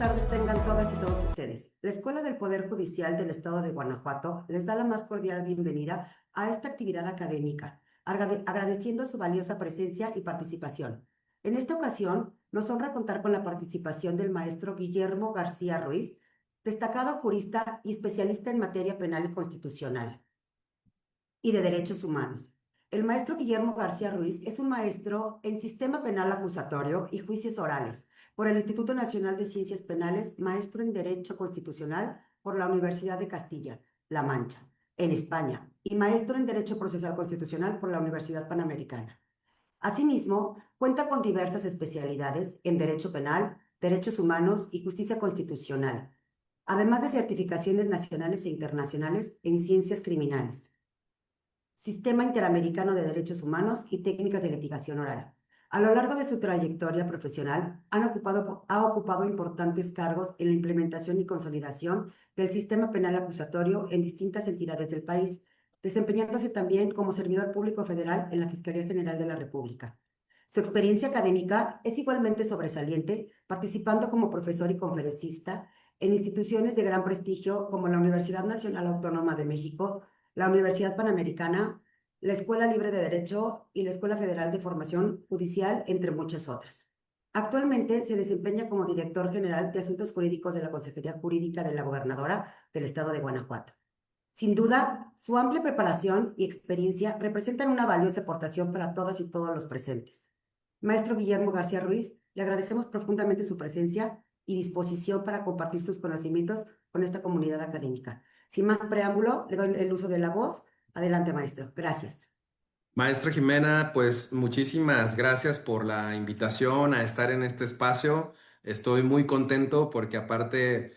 tardes tengan todas y todos ustedes. La Escuela del Poder Judicial del Estado de Guanajuato les da la más cordial bienvenida a esta actividad académica, agradeciendo su valiosa presencia y participación. En esta ocasión, nos honra contar con la participación del maestro Guillermo García Ruiz, destacado jurista y especialista en materia penal y constitucional y de Derechos Humanos. El maestro Guillermo García Ruiz es un maestro en Sistema Penal Acusatorio y Juicios Orales por el Instituto Nacional de Ciencias Penales, maestro en Derecho Constitucional por la Universidad de Castilla-La Mancha, en España, y maestro en Derecho Procesal Constitucional por la Universidad Panamericana. Asimismo, cuenta con diversas especialidades en Derecho Penal, Derechos Humanos y Justicia Constitucional, además de certificaciones nacionales e internacionales en Ciencias Criminales, Sistema Interamericano de Derechos Humanos y técnicas de litigación oral. A lo largo de su trayectoria profesional, ha ocupado importantes cargos en la implementación y consolidación del sistema penal acusatorio en distintas entidades del país, desempeñándose también como servidor público federal en la Fiscalía General de la República. Su experiencia académica es igualmente sobresaliente, participando como profesor y conferencista en instituciones de gran prestigio como la Universidad Nacional Autónoma de México, la Universidad Panamericana, la Escuela Libre de Derecho y la Escuela Federal de Formación Judicial, entre muchas otras. Actualmente se desempeña como director general de Asuntos Jurídicos de la Consejería Jurídica de la Gobernadora del Estado de Guanajuato. Sin duda, su amplia preparación y experiencia representan una valiosa aportación para todas y todos los presentes. Maestro Guillermo García Ruiz, le agradecemos profundamente su presencia y disposición para compartir sus conocimientos con esta comunidad académica. Sin más preámbulo, le doy el uso de la voz. Adelante, maestro. Gracias. Maestra Jimena, pues muchísimas gracias por la invitación a estar en este espacio. Estoy muy contento porque aparte,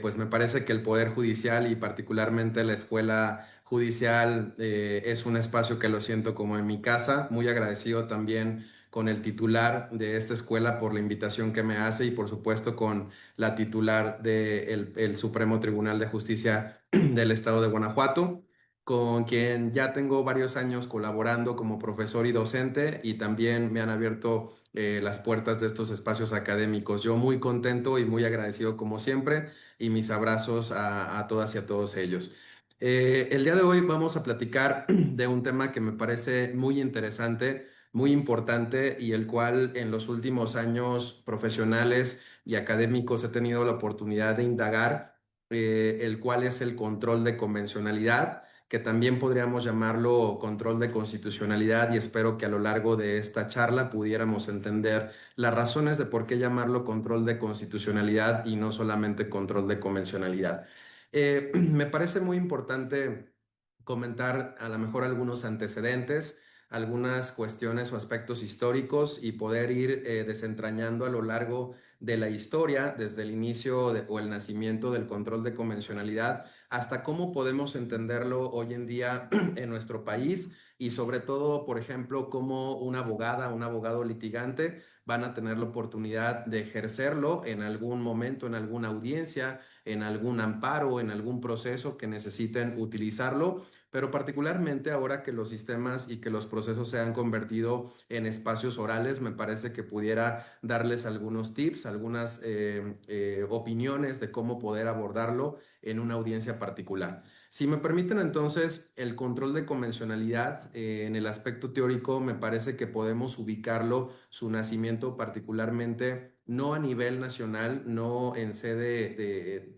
pues me parece que el Poder Judicial y particularmente la Escuela Judicial es un espacio que lo siento como en mi casa. Muy agradecido también con el titular de esta escuela por la invitación que me hace y por supuesto con la titular del Supremo Tribunal de Justicia del Estado de Guanajuato, con quien ya tengo varios años colaborando como profesor y docente, y también me han abierto las puertas de estos espacios académicos. Yo muy contento y muy agradecido como siempre, y mis abrazos a todas y a todos ellos. El día de hoy vamos a platicar de un tema que me parece muy interesante, muy importante, y el cual en los últimos años profesionales y académicos he tenido la oportunidad de indagar, el cual es el control de convencionalidad, que también podríamos llamarlo control de constitucionalidad, y espero que a lo largo de esta charla pudiéramos entender las razones de por qué llamarlo control de constitucionalidad y no solamente control de convencionalidad. Me parece muy importante comentar a lo mejor algunos antecedentes, algunas cuestiones o aspectos históricos, y poder ir desentrañando a lo largo de la historia, desde el inicio o el nacimiento del control de convencionalidad, hasta cómo podemos entenderlo hoy en día en nuestro país, y sobre todo, por ejemplo, cómo una abogada, un abogado litigante van a tener la oportunidad de ejercerlo en algún momento, en alguna audiencia, en algún amparo, en algún proceso que necesiten utilizarlo, pero particularmente ahora que los sistemas y que los procesos se han convertido en espacios orales, me parece que pudiera darles algunos tips, algunas opiniones de cómo poder abordarlo en una audiencia particular. Si me permiten entonces, el control de convencionalidad en el aspecto teórico, me parece que podemos ubicarlo, su nacimiento particularmente, no a nivel nacional, no en sede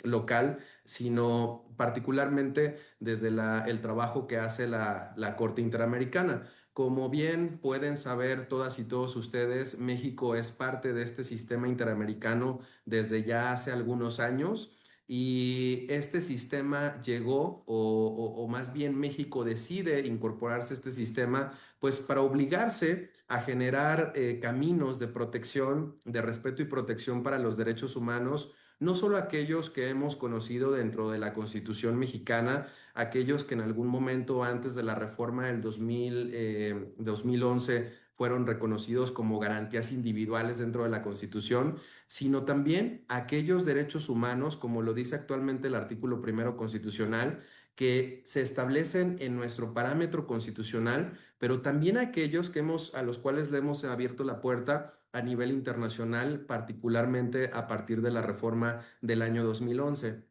local, sino particularmente desde el trabajo que hace la Corte Interamericana. Como bien pueden saber todas y todos ustedes, México es parte de este sistema interamericano desde ya hace algunos años, y este sistema llegó, o más bien México decide incorporarse a este sistema, pues para obligarse a generar caminos de protección, de respeto y protección para los derechos humanos, no solo aquellos que hemos conocido dentro de la Constitución mexicana, aquellos que en algún momento antes de la reforma del 2011 fueron reconocidos como garantías individuales dentro de la Constitución, sino también aquellos derechos humanos, como lo dice actualmente el artículo primero constitucional, que se establecen en nuestro parámetro constitucional, pero también aquellos a los cuales le hemos abierto la puerta a nivel internacional, particularmente a partir de la reforma del año 2011.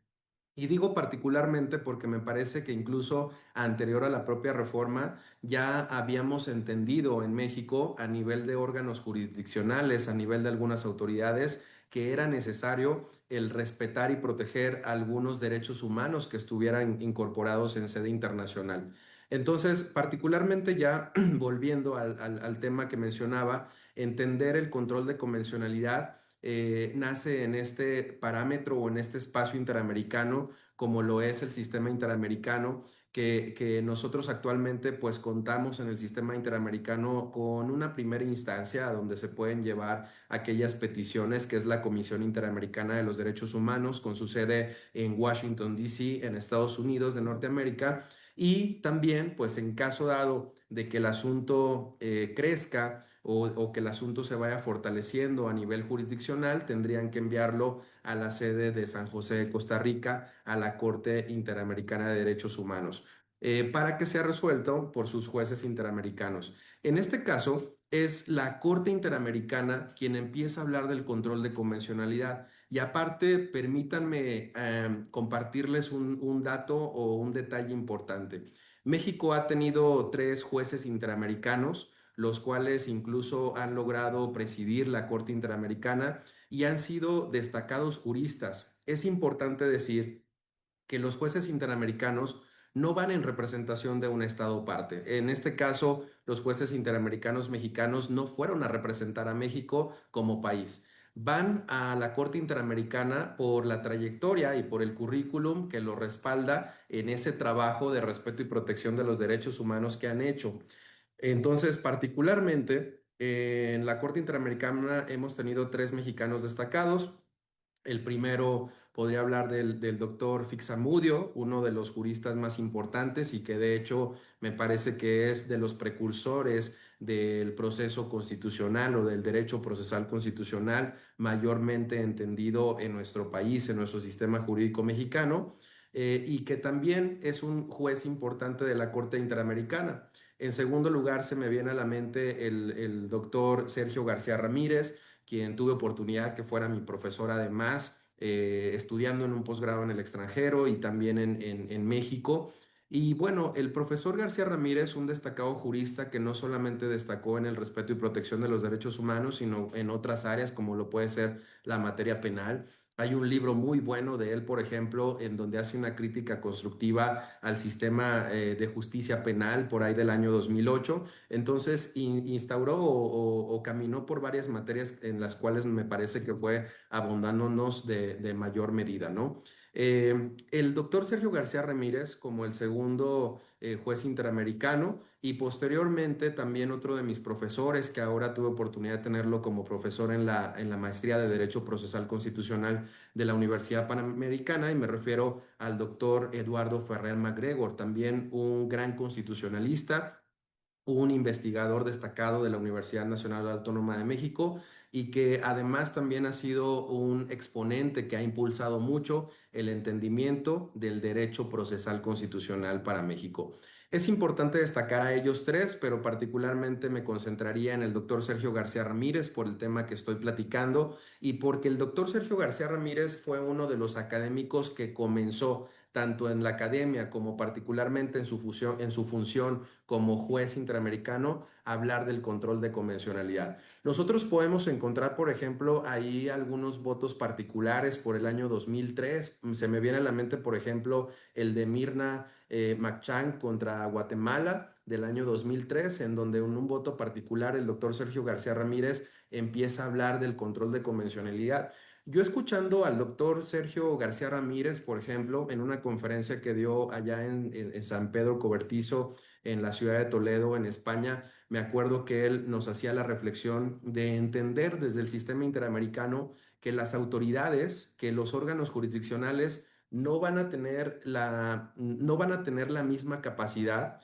Y digo particularmente porque me parece que incluso anterior a la propia reforma ya habíamos entendido en México a nivel de órganos jurisdiccionales, a nivel de algunas autoridades, que era necesario el respetar y proteger algunos derechos humanos que estuvieran incorporados en sede internacional. Entonces, particularmente ya volviendo al tema que mencionaba, entender el control de convencionalidad nace en este parámetro o en este espacio interamericano como lo es el sistema interamericano, que nosotros actualmente pues contamos en el sistema interamericano con una primera instancia a donde se pueden llevar aquellas peticiones, que es la Comisión Interamericana de los Derechos Humanos, con su sede en Washington, D.C., en Estados Unidos de Norteamérica. Y también, pues en caso dado de que el asunto crezca o que el asunto se vaya fortaleciendo a nivel jurisdiccional, tendrían que enviarlo a la sede de San José de Costa Rica, a la Corte Interamericana de Derechos Humanos, para que sea resuelto por sus jueces interamericanos. En este caso, es la Corte Interamericana quien empieza a hablar del control de convencionalidad. Y aparte, permítanme compartirles un dato o un detalle importante. México ha tenido 3 jueces interamericanos, los cuales incluso han logrado presidir la Corte Interamericana y han sido destacados juristas. Es importante decir que los jueces interamericanos no van en representación de un estado parte. En este caso, los jueces interamericanos mexicanos no fueron a representar a México como país. Van a la Corte Interamericana por la trayectoria y por el currículum que lo respalda en ese trabajo de respeto y protección de los derechos humanos que han hecho. Entonces, particularmente, en la Corte Interamericana hemos tenido 3 mexicanos destacados. El primero podría hablar del doctor Fixamudio, uno de los juristas más importantes y que de hecho me parece que es de los precursores del proceso constitucional o del derecho procesal constitucional mayormente entendido en nuestro país, en nuestro sistema jurídico mexicano, y que también es un juez importante de la Corte Interamericana. En segundo lugar, se me viene a la mente el doctor Sergio García Ramírez, quien tuve oportunidad que fuera mi profesor además, estudiando en un posgrado en el extranjero y también en México. Y bueno, el profesor García Ramírez, un destacado jurista que no solamente destacó en el respeto y protección de los derechos humanos, sino en otras áreas como lo puede ser la materia penal. Hay un libro muy bueno de él, por ejemplo, en donde hace una crítica constructiva al sistema de justicia penal por ahí del año 2008. Entonces, instauró o caminó por varias materias en las cuales me parece que fue abondándonos de mayor medida, ¿no? El doctor Sergio García Ramírez, como el segundo juez interamericano, y posteriormente también otro de mis profesores, que ahora tuve oportunidad de tenerlo como profesor en la maestría de Derecho Procesal Constitucional de la Universidad Panamericana, y me refiero al doctor Eduardo Ferrer MacGregor, también un gran constitucionalista, un investigador destacado de la Universidad Nacional Autónoma de México y que además también ha sido un exponente que ha impulsado mucho el entendimiento del derecho procesal constitucional para México. Es importante destacar a ellos 3, pero particularmente me concentraría en el doctor Sergio García Ramírez por el tema que estoy platicando y porque el doctor Sergio García Ramírez fue uno de los académicos que comenzó tanto en la academia como particularmente en su función como juez interamericano, hablar del control de convencionalidad. Nosotros podemos encontrar, por ejemplo, ahí algunos votos particulares por el año 2003. Se me viene a la mente, por ejemplo, el de Mirna Machan contra Guatemala del año 2003, en donde en un voto particular el doctor Sergio García Ramírez empieza a hablar del control de convencionalidad. Yo escuchando al doctor Sergio García Ramírez, por ejemplo, en una conferencia que dio allá en San Pedro Cobertizo, en la ciudad de Toledo, en España, me acuerdo que él nos hacía la reflexión de entender desde el sistema interamericano que las autoridades, que los órganos jurisdiccionales no van a tener la misma capacidad,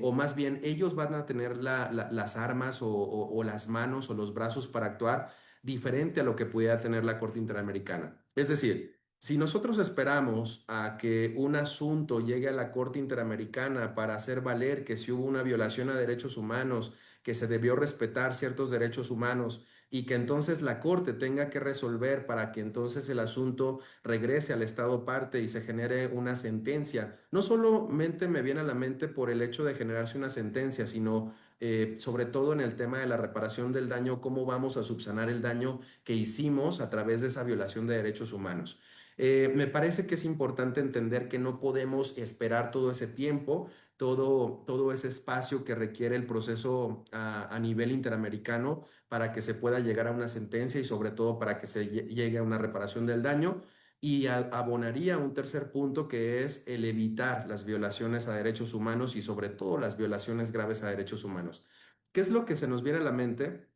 o más bien ellos van a tener las armas o las manos o los brazos para actuar diferente a lo que pudiera tener la Corte Interamericana. Es decir, Si nosotros esperamos a que un asunto llegue a la Corte Interamericana para hacer valer que si hubo una violación a derechos humanos, que se debió respetar ciertos derechos humanos y que entonces la Corte tenga que resolver para que entonces el asunto regrese al Estado parte y se genere una sentencia, no solamente me viene a la mente por el hecho de generarse una sentencia, sino sobre todo en el tema de la reparación del daño, cómo vamos a subsanar el daño que hicimos a través de esa violación de derechos humanos. Me parece que es importante entender que no podemos esperar todo ese tiempo, todo ese espacio que requiere el proceso a nivel interamericano para que se pueda llegar a una sentencia y sobre todo para que se llegue a una reparación del daño. Y abonaría un tercer punto que es el evitar las violaciones a derechos humanos y sobre todo las violaciones graves a derechos humanos. ¿Qué es lo que se nos viene a la mente?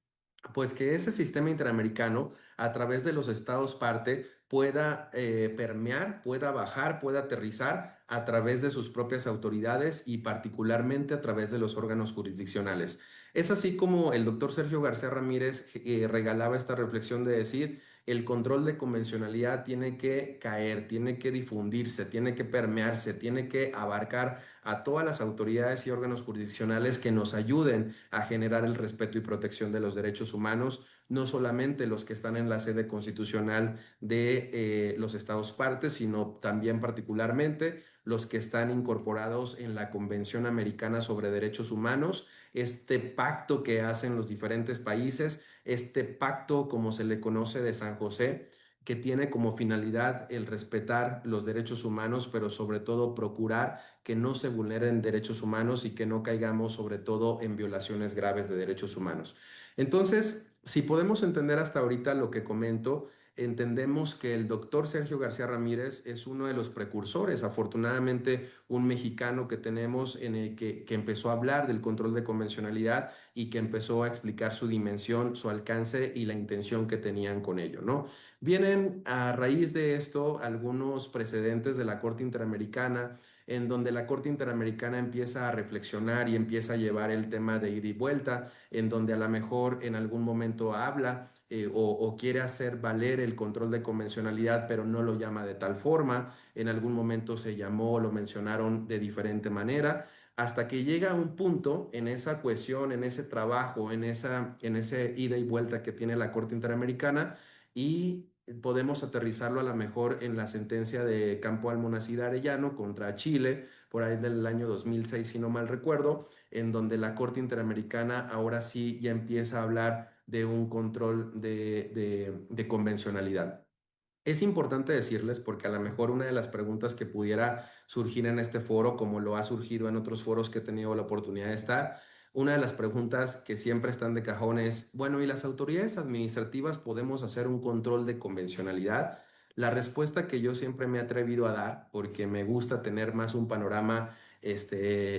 Pues que ese sistema interamericano, a través de los estados parte, pueda permear, pueda bajar, pueda aterrizar a través de sus propias autoridades y particularmente a través de los órganos jurisdiccionales. Es así como el doctor Sergio García Ramírez regalaba esta reflexión de decir, el control de convencionalidad tiene que caer, tiene que difundirse, tiene que permearse, tiene que abarcar a todas las autoridades y órganos jurisdiccionales que nos ayuden a generar el respeto y protección de los derechos humanos, no solamente los que están en la sede constitucional de los estados partes, sino también particularmente los que están incorporados en la Convención Americana sobre Derechos Humanos, este pacto que hacen los diferentes países, este pacto como se le conoce de San José, que tiene como finalidad el respetar los derechos humanos, pero sobre todo procurar que no se vulneren derechos humanos y que no caigamos sobre todo en violaciones graves de derechos humanos. Entonces, si podemos entender hasta ahorita lo que comento, entendemos que el doctor Sergio García Ramírez es uno de los precursores, afortunadamente un mexicano que tenemos en el que empezó a hablar del control de convencionalidad y que empezó a explicar su dimensión, su alcance y la intención que tenían con ello, ¿no? Vienen a raíz de esto algunos precedentes de la Corte Interamericana en donde la Corte Interamericana empieza a reflexionar y empieza a llevar el tema de ida y vuelta, en donde a lo mejor en algún momento habla o quiere hacer valer el control de convencionalidad, pero no lo llama de tal forma. En algún momento se llamó o lo mencionaron de diferente manera, hasta que llega a un punto en esa cohesión, en ese trabajo, en ese ida y vuelta que tiene la Corte Interamericana y podemos aterrizarlo a lo mejor en la sentencia de Campo Almonacid Arellano contra Chile, por ahí del año 2006, si no mal recuerdo, en donde la Corte Interamericana ahora sí ya empieza a hablar de un control de convencionalidad. Es importante decirles porque a lo mejor una de las preguntas que pudiera surgir en este foro, como lo ha surgido en otros foros que he tenido la oportunidad de estar, una de las preguntas que siempre están de cajón es, bueno, ¿y las autoridades administrativas podemos hacer un control de convencionalidad? La respuesta que yo siempre me he atrevido a dar, porque me gusta tener más un panorama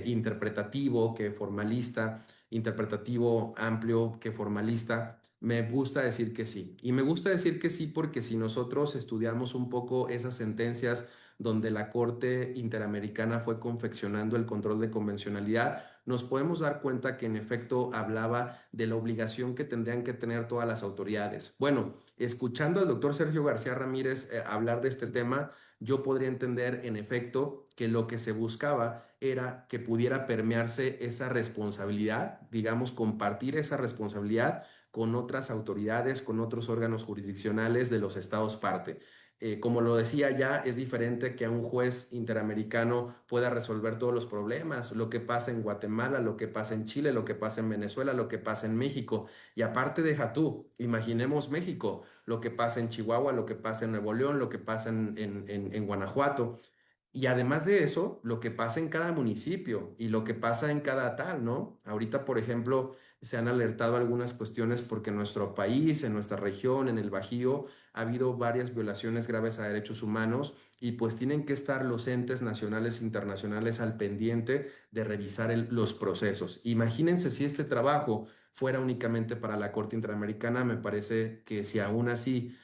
interpretativo que formalista, interpretativo amplio que formalista, me gusta decir que sí. Y me gusta decir que sí porque si nosotros estudiamos un poco esas sentencias donde la Corte Interamericana fue confeccionando el control de convencionalidad, nos podemos dar cuenta que en efecto hablaba de la obligación que tendrían que tener todas las autoridades. Bueno, escuchando al doctor Sergio García Ramírez hablar de este tema, yo podría entender en efecto que lo que se buscaba era que pudiera permearse esa responsabilidad, digamos, compartir esa responsabilidad con otras autoridades, con otros órganos jurisdiccionales de los estados parte. Como lo decía ya, es diferente que a un juez interamericano pueda resolver todos los problemas, lo que pasa en Guatemala, lo que pasa en Chile, lo que pasa en Venezuela, lo que pasa en México. Y aparte deja tú, imaginemos México, lo que pasa en Chihuahua, lo que pasa en Nuevo León, lo que pasa en Guanajuato. Y además de eso, lo que pasa en cada municipio y lo que pasa en cada tal, ¿no? Ahorita, por ejemplo, se han alertado algunas cuestiones porque en nuestro país, en nuestra región, en el Bajío, ha habido varias violaciones graves a derechos humanos y pues tienen que estar los entes nacionales e internacionales al pendiente de revisar los procesos. Imagínense si este trabajo fuera únicamente para la Corte Interamericana, me parece que si aún así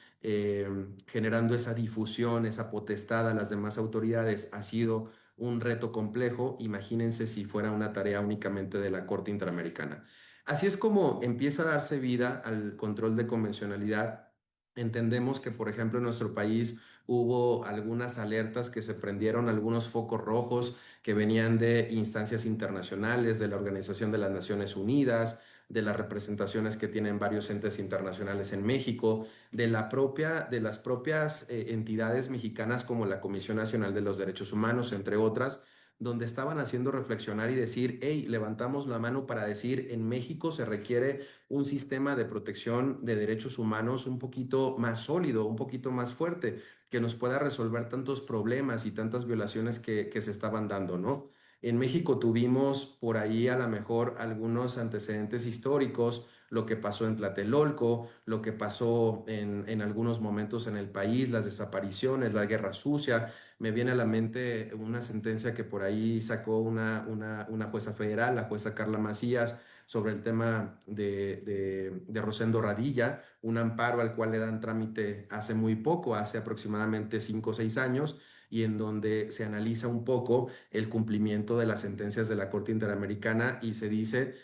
generando esa difusión, esa potestad a las demás autoridades ha sido un reto complejo. Imagínense si fuera una tarea únicamente de la Corte Interamericana. Así es como empieza a darse vida al control de convencionalidad. Entendemos que, por ejemplo, en nuestro país hubo algunas alertas que se prendieron, algunos focos rojos que venían de instancias internacionales, de la Organización de las Naciones Unidas, de las representaciones que tienen varios entes internacionales en México, de las propias entidades mexicanas como la Comisión Nacional de los Derechos Humanos, entre otras, donde estaban haciendo reflexionar y decir, hey, levantamos la mano para decir, en México se requiere un sistema de protección de derechos humanos un poquito más sólido, un poquito más fuerte, que nos pueda resolver tantos problemas y tantas violaciones que se estaban dando, ¿no? En México tuvimos por ahí a lo mejor algunos antecedentes históricos, lo que pasó en Tlatelolco, lo que pasó en algunos momentos en el país, las desapariciones, la guerra sucia. Me viene a la mente una sentencia que por ahí sacó una jueza federal, la jueza Carla Macías, sobre el tema de Rosendo Radilla, un amparo al cual le dan trámite hace muy poco, hace aproximadamente 5 o 6 años, y en donde se analiza un poco el cumplimiento de las sentencias de la Corte Interamericana y se dice,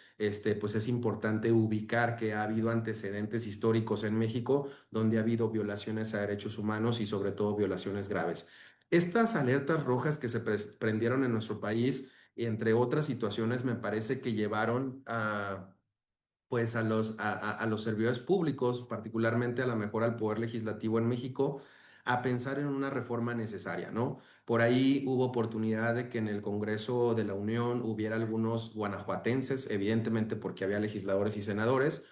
pues es importante ubicar que ha habido antecedentes históricos en México donde ha habido violaciones a derechos humanos y sobre todo violaciones graves. Estas alertas rojas que se prendieron en nuestro país, entre otras situaciones, me parece que llevaron a pues a los servidores públicos, particularmente a lo mejor al Poder Legislativo en México, a pensar en una reforma necesaria, ¿no? Por ahí hubo oportunidad de que en el Congreso de la Unión hubiera algunos guanajuatenses, evidentemente porque había legisladores y senadores,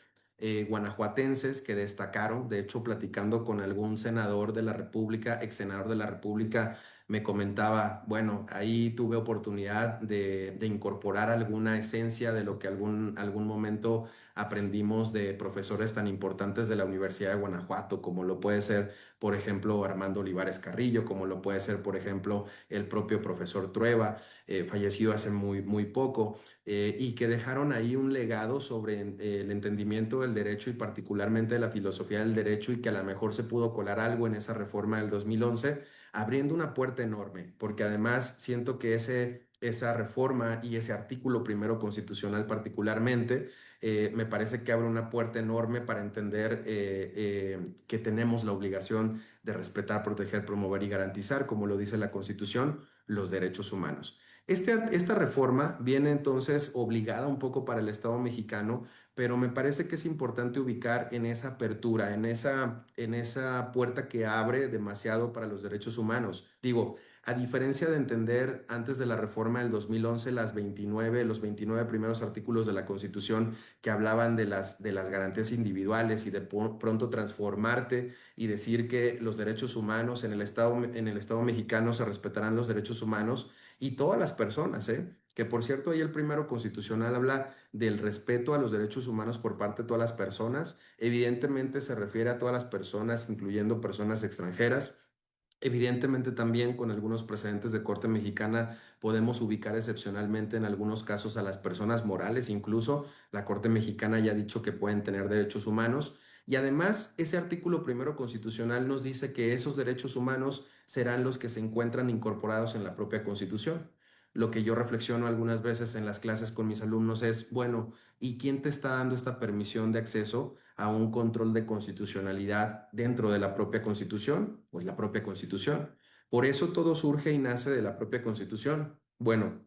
guanajuatenses que destacaron, de hecho, platicando con algún senador de la República, ex senador de la República, me comentaba, bueno, ahí tuve oportunidad de incorporar alguna esencia de lo que algún momento aprendimos de profesores tan importantes de la Universidad de Guanajuato, como lo puede ser, por ejemplo, Armando Olivares Carrillo, como lo puede ser, por ejemplo, el propio profesor Trueba, fallecido hace muy poco, y que dejaron ahí un legado sobre el entendimiento del derecho y particularmente de la filosofía del derecho y que a lo mejor se pudo colar algo en esa reforma del 2011 abriendo una puerta enorme, porque además siento que esa reforma y ese artículo primero constitucional particularmente me parece que abre una puerta enorme para entender que tenemos la obligación de respetar, proteger, promover y garantizar, como lo dice la Constitución, los derechos humanos. Esta reforma viene entonces obligada un poco para el Estado mexicano, pero me parece que es importante ubicar en esa apertura, en esa puerta que abre demasiado para los derechos humanos. Digo, a diferencia de entender antes de la reforma del 2011 los 29 primeros artículos de la Constitución que hablaban de las garantías individuales y de pronto transformarte y decir que los derechos humanos en el Estado mexicano se respetarán los derechos humanos y todas las personas, ¿eh? Que por cierto, ahí el primero constitucional habla del respeto a los derechos humanos por parte de todas las personas. Evidentemente se refiere a todas las personas, incluyendo personas extranjeras. Evidentemente también con algunos precedentes de Corte Mexicana podemos ubicar excepcionalmente en algunos casos a las personas morales, incluso la Corte Mexicana ya ha dicho que pueden tener derechos humanos y además ese artículo primero constitucional nos dice que esos derechos humanos serán los que se encuentran incorporados en la propia Constitución. Lo que yo reflexiono algunas veces en las clases con mis alumnos es, bueno, ¿y quién te está dando esta permisión de acceso a un control de constitucionalidad dentro de la propia Constitución? Pues la propia Constitución. Por eso todo surge y nace de la propia Constitución. Bueno,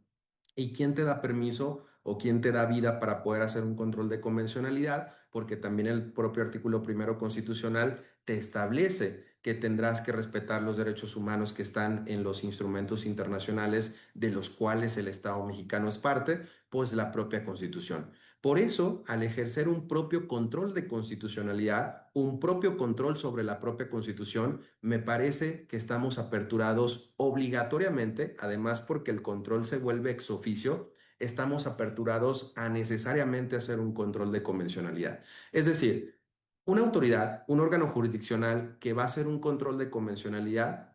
¿y quién te da permiso o quién te da vida para poder hacer un control de convencionalidad? Porque también el propio artículo primero constitucional te establece que tendrás que respetar los derechos humanos que están en los instrumentos internacionales de los cuales el Estado mexicano es parte, pues la propia Constitución. Por eso, al ejercer un propio control de constitucionalidad, un propio control sobre la propia Constitución, me parece que estamos aperturados obligatoriamente, además porque el control se vuelve ex oficio, estamos aperturados a necesariamente hacer un control de convencionalidad. Es decir, una autoridad, un órgano jurisdiccional que va a hacer un control de convencionalidad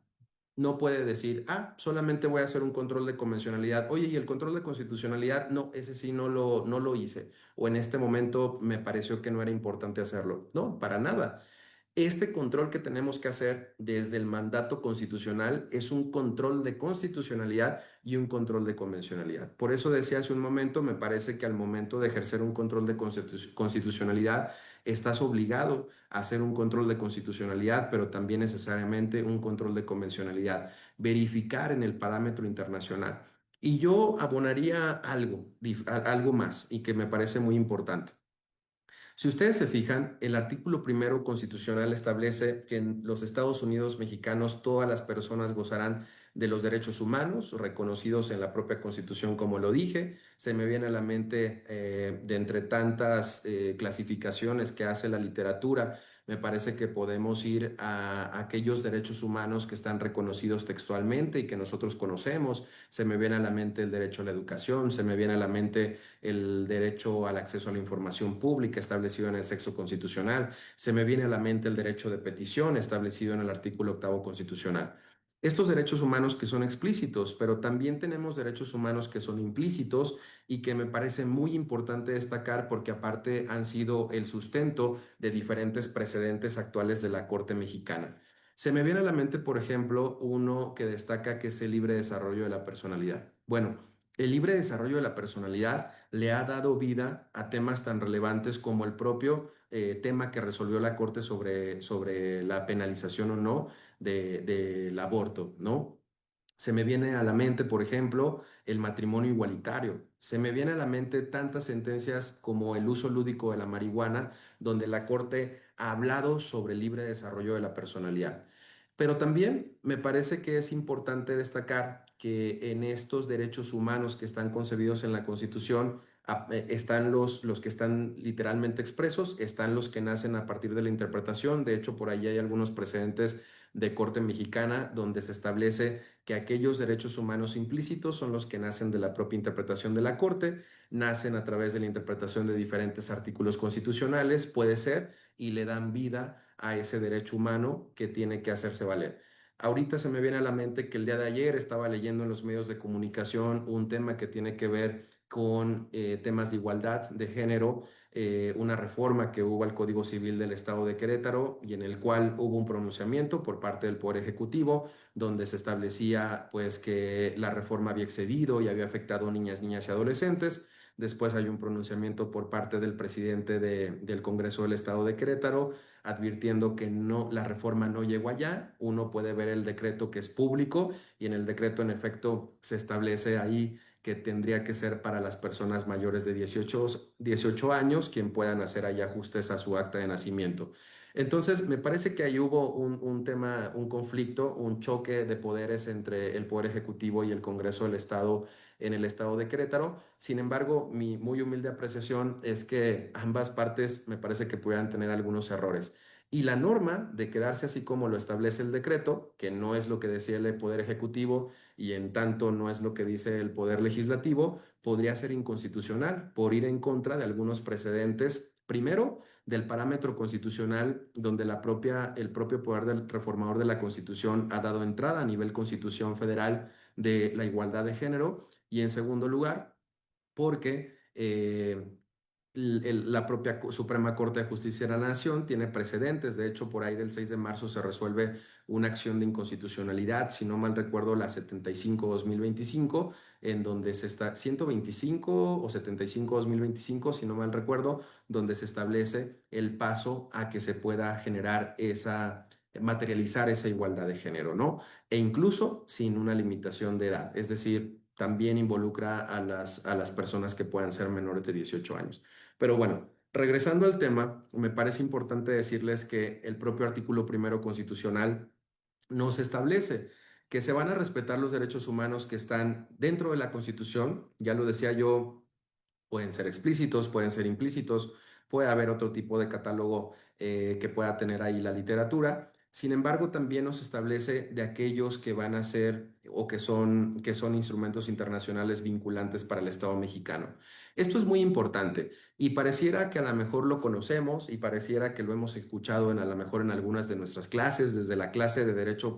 no puede decir, solamente voy a hacer un control de convencionalidad. Oye, y el control de constitucionalidad, no, ese sí no lo hice. O en este momento me pareció que no era importante hacerlo. No, para nada. Este control que tenemos que hacer desde el mandato constitucional es un control de constitucionalidad y un control de convencionalidad. Por eso decía hace un momento, me parece que al momento de ejercer un control de constitucionalidad, estás obligado a hacer un control de constitucionalidad, pero también necesariamente un control de convencionalidad. Verificar en el parámetro internacional. Y yo abonaría algo más y que me parece muy importante. Si ustedes se fijan, el artículo primero constitucional establece que en los Estados Unidos mexicanos todas las personas gozarán de los derechos humanos reconocidos en la propia Constitución, como lo dije. Se me viene a la mente de entre tantas clasificaciones que hace la literatura, me parece que podemos ir a aquellos derechos humanos que están reconocidos textualmente y que nosotros conocemos. Se me viene a la mente el derecho a la educación, se me viene a la mente el derecho al acceso a la información pública establecido en el sexto constitucional. Se me viene a la mente el derecho de petición establecido en el artículo octavo constitucional. Estos derechos humanos que son explícitos, pero también tenemos derechos humanos que son implícitos y que me parece muy importante destacar porque aparte han sido el sustento de diferentes precedentes actuales de la Corte Mexicana. Se me viene a la mente, por ejemplo, uno que destaca que es el libre desarrollo de la personalidad. Bueno, el libre desarrollo de la personalidad le ha dado vida a temas tan relevantes como el propio tema que resolvió la Corte sobre la penalización o no del aborto, ¿no? Se me viene a la mente, por ejemplo, el matrimonio igualitario. Se me viene a la mente tantas sentencias como el uso lúdico de la marihuana, donde la Corte ha hablado sobre el libre desarrollo de la personalidad. Pero también me parece que es importante destacar que en estos derechos humanos que están concebidos en la Constitución están los que están literalmente expresos, están los que nacen a partir de la interpretación. De hecho, por ahí hay algunos precedentes de Corte Mexicana donde se establece que aquellos derechos humanos implícitos son los que nacen de la propia interpretación de la Corte, nacen a través de la interpretación de diferentes artículos constitucionales, puede ser, y le dan vida a ese derecho humano que tiene que hacerse valer. Ahorita se me viene a la mente que el día de ayer estaba leyendo en los medios de comunicación un tema que tiene que ver con temas de igualdad de género, una reforma que hubo al Código Civil del Estado de Querétaro y en el cual hubo un pronunciamiento por parte del Poder Ejecutivo donde se establecía pues que la reforma había excedido y había afectado a niñas, niñas y adolescentes. Después hay un pronunciamiento por parte del presidente del Congreso del Estado de Querétaro advirtiendo que no, la reforma no llegó allá. Uno puede ver el decreto que es público y en el decreto en efecto se establece ahí que tendría que ser para las personas mayores de 18 años quien puedan hacer ahí ajustes a su acta de nacimiento. Entonces, me parece que ahí hubo un tema, un conflicto, un choque de poderes entre el Poder Ejecutivo y el Congreso del Estado en el estado de Querétaro. Sin embargo, mi muy humilde apreciación es que ambas partes me parece que pudieran tener algunos errores. Y la norma de quedarse así como lo establece el decreto, que no es lo que decía el Poder Ejecutivo y en tanto no es lo que dice el Poder Legislativo, podría ser inconstitucional por ir en contra de algunos precedentes. Primero, del parámetro constitucional donde el propio poder del reformador de la Constitución ha dado entrada a nivel Constitución Federal de la igualdad de género y en segundo lugar, porque la propia Suprema Corte de Justicia de la Nación tiene precedentes. De hecho, por ahí del 6 de marzo se resuelve una acción de inconstitucionalidad, si no mal recuerdo, la 75-2025, en donde se está 125 o 75-2025, si no mal recuerdo, donde se establece el paso a que se pueda generar materializar esa igualdad de género, ¿no? E incluso sin una limitación de edad, es decir, también involucra a las personas que puedan ser menores de 18 años. Pero bueno, regresando al tema, me parece importante decirles que el propio artículo primero constitucional nos establece que se van a respetar los derechos humanos que están dentro de la Constitución, ya lo decía yo, pueden ser explícitos, pueden ser implícitos, puede haber otro tipo de catálogo que pueda tener ahí la literatura. Sin embargo, también nos establece de aquellos que van a ser o que son instrumentos internacionales vinculantes para el Estado mexicano. Esto es muy importante y pareciera que a lo mejor lo conocemos y pareciera que lo hemos escuchado a lo mejor en algunas de nuestras clases, desde la clase de Derecho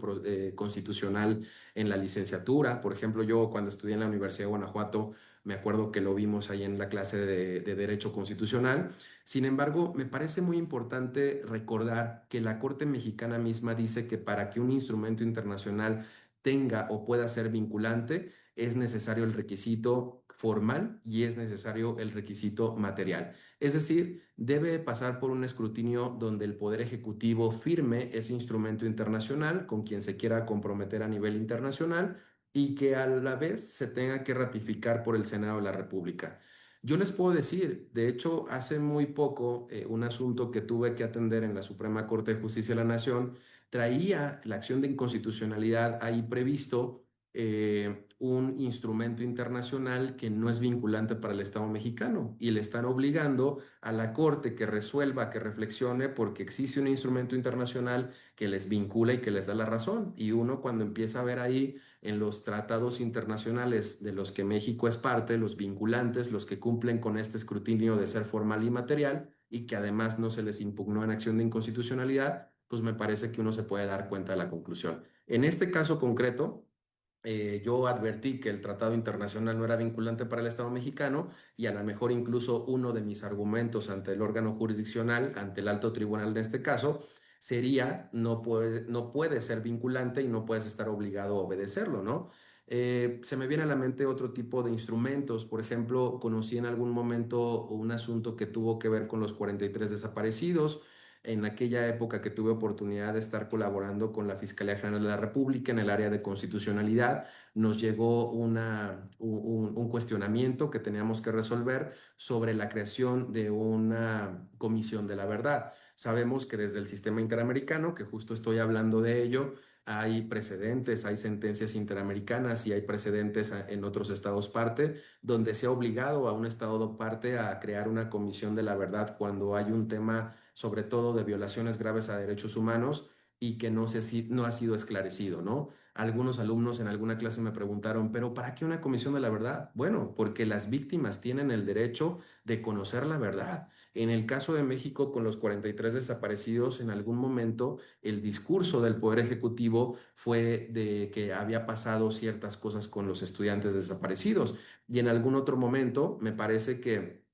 Constitucional en la licenciatura. Por ejemplo, yo cuando estudié en la Universidad de Guanajuato, me acuerdo que lo vimos ahí en la clase de Derecho Constitucional. Sin embargo, me parece muy importante recordar que la Corte Mexicana misma dice que para que un instrumento internacional tenga o pueda ser vinculante, es necesario el requisito formal y es necesario el requisito material. Es decir, debe pasar por un escrutinio donde el Poder Ejecutivo firme ese instrumento internacional con quien se quiera comprometer a nivel internacional y que a la vez se tenga que ratificar por el Senado de la República. Yo les puedo decir, de hecho, hace muy poco, un asunto que tuve que atender en la Suprema Corte de Justicia de la Nación traía la acción de inconstitucionalidad ahí previsto un instrumento internacional que no es vinculante para el Estado mexicano y le están obligando a la Corte que resuelva, que reflexione, porque existe un instrumento internacional que les vincula y que les da la razón. Y uno cuando empieza a ver ahí en los tratados internacionales de los que México es parte, los vinculantes, los que cumplen con este escrutinio de ser formal y material, y que además no se les impugnó en acción de inconstitucionalidad, pues me parece que uno se puede dar cuenta de la conclusión. En este caso concreto, yo advertí que el tratado internacional no era vinculante para el Estado mexicano y a lo mejor incluso uno de mis argumentos ante el órgano jurisdiccional, ante el alto tribunal en este caso, sería no puede ser vinculante y no puedes estar obligado a obedecerlo, ¿no? Se me viene a la mente otro tipo de instrumentos. Por ejemplo, conocí en algún momento un asunto que tuvo que ver con los 43 desaparecidos. En aquella época que tuve oportunidad de estar colaborando con la Fiscalía General de la República en el área de constitucionalidad, nos llegó un cuestionamiento que teníamos que resolver sobre la creación de una comisión de la verdad. Sabemos que desde el sistema interamericano, que justo estoy hablando de ello, hay precedentes, hay sentencias interamericanas y hay precedentes en otros estados parte, donde se ha obligado a un estado parte a crear una comisión de la verdad cuando hay un tema sobre todo de violaciones graves a derechos humanos y que no sé si no ha sido esclarecido, ¿no? Algunos alumnos en alguna clase me preguntaron, ¿pero para qué una comisión de la verdad? Bueno, porque las víctimas tienen el derecho de conocer la verdad. En el caso de México, con los 43 desaparecidos, en algún momento el discurso del Poder Ejecutivo fue de que había pasado ciertas cosas con los estudiantes desaparecidos. Y en algún otro momento, me parece que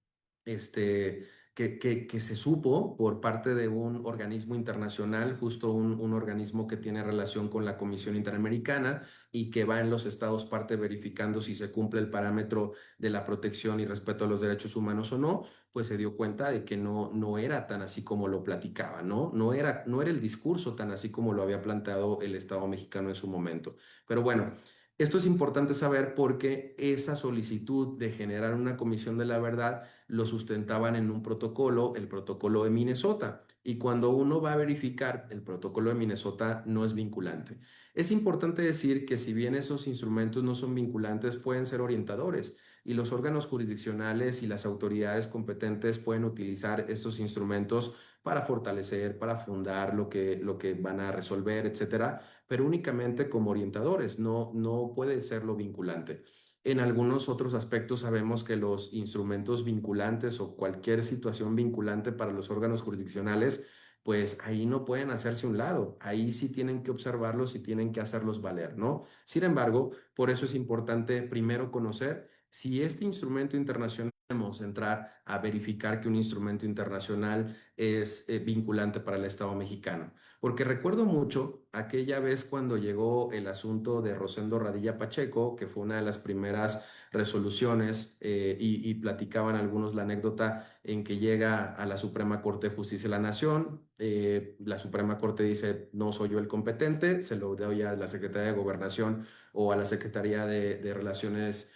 este, que se supo por parte de un organismo internacional, justo un organismo que tiene relación con la Comisión Interamericana y que va en los estados parte verificando si se cumple el parámetro de la protección y respeto a los derechos humanos o no, pues se dio cuenta de que no era tan así como lo platicaba, ¿no? No era el discurso tan así como lo había planteado el Estado mexicano en su momento. Pero bueno. Esto es importante saber porque esa solicitud de generar una comisión de la verdad lo sustentaban en un protocolo, el protocolo de Minnesota. Y cuando uno va a verificar, el protocolo de Minnesota no es vinculante. Es importante decir que si bien esos instrumentos no son vinculantes, pueden ser orientadores y los órganos jurisdiccionales y las autoridades competentes pueden utilizar estos instrumentos para fortalecer, para fundar lo que van a resolver, etcétera, pero únicamente como orientadores, no puede serlo vinculante. En algunos otros aspectos sabemos que los instrumentos vinculantes o cualquier situación vinculante para los órganos jurisdiccionales, pues ahí no pueden hacerse a un lado, ahí sí tienen que observarlos y tienen que hacerlos valer, ¿no? Sin embargo, por eso es importante primero conocer si este instrumento internacional podemos entrar a verificar que un instrumento internacional es vinculante para el Estado mexicano. Porque recuerdo mucho aquella vez cuando llegó el asunto de Rosendo Radilla Pacheco, que fue una de las primeras resoluciones, y platicaban algunos la anécdota en que llega a la Suprema Corte de Justicia de la Nación. La Suprema Corte dice, no soy yo el competente, se lo doy a la Secretaría de Gobernación o a la Secretaría de Relaciones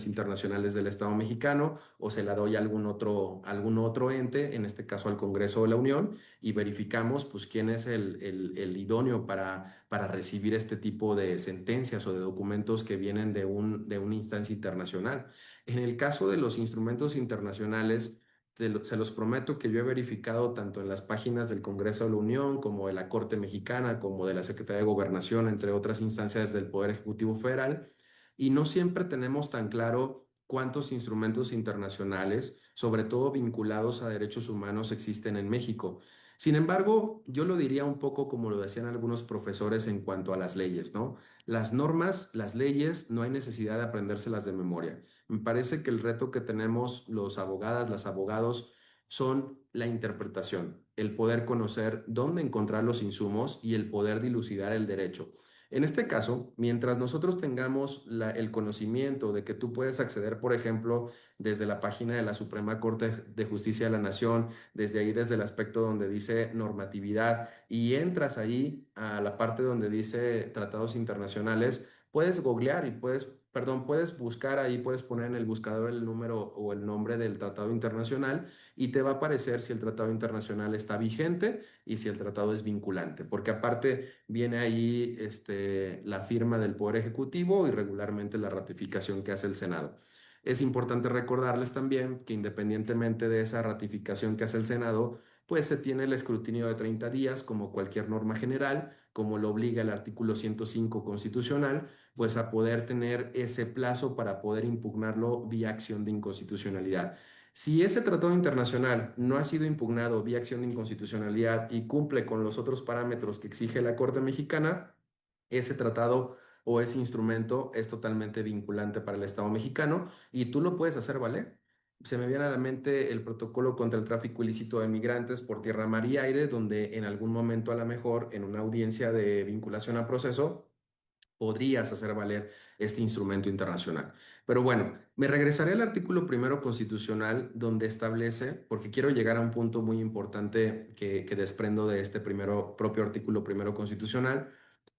Internacionales del Estado mexicano, o se la doy a algún otro ente, en este caso al Congreso de la Unión, y verificamos pues quién es el idóneo para recibir este tipo de sentencias o de documentos que vienen de una instancia internacional. En el caso de los instrumentos internacionales, se los prometo que yo he verificado tanto en las páginas del Congreso de la Unión como de la Corte Mexicana, como de la Secretaría de Gobernación, entre otras instancias del Poder Ejecutivo Federal, y no siempre tenemos tan claro cuántos instrumentos internacionales, sobre todo vinculados a derechos humanos, existen en México. Sin embargo, yo lo diría un poco como lo decían algunos profesores en cuanto a las leyes, ¿no? Las normas, las leyes, no hay necesidad de aprendérselas de memoria. Me parece que el reto que tenemos los abogadas, las abogados, son la interpretación, el poder conocer dónde encontrar los insumos y el poder dilucidar el derecho. En este caso, mientras nosotros tengamos el conocimiento de que tú puedes acceder, por ejemplo, desde la página de la Suprema Corte de Justicia de la Nación, desde ahí, desde el aspecto donde dice normatividad, y entras ahí a la parte donde dice tratados internacionales, puedes googlear y puedes buscar ahí, puedes poner en el buscador el número o el nombre del tratado internacional y te va a aparecer si el tratado internacional está vigente y si el tratado es vinculante, porque aparte viene ahí la firma del Poder Ejecutivo y regularmente la ratificación que hace el Senado. Es importante recordarles también que independientemente de esa ratificación que hace el Senado, pues se tiene el escrutinio de 30 días como cualquier norma general, como lo obliga el artículo 105 constitucional, pues a poder tener ese plazo para poder impugnarlo vía acción de inconstitucionalidad. Si ese tratado internacional no ha sido impugnado vía acción de inconstitucionalidad y cumple con los otros parámetros que exige la Corte Mexicana, ese tratado o ese instrumento es totalmente vinculante para el Estado mexicano y tú lo puedes hacer valer. Se me viene a la mente el protocolo contra el tráfico ilícito de migrantes por tierra, mar y aire, donde en algún momento a lo mejor en una audiencia de vinculación a proceso podrías hacer valer este instrumento internacional. Pero bueno, me regresaré al artículo primero constitucional donde establece, porque quiero llegar a un punto muy importante que desprendo de este propio artículo primero constitucional.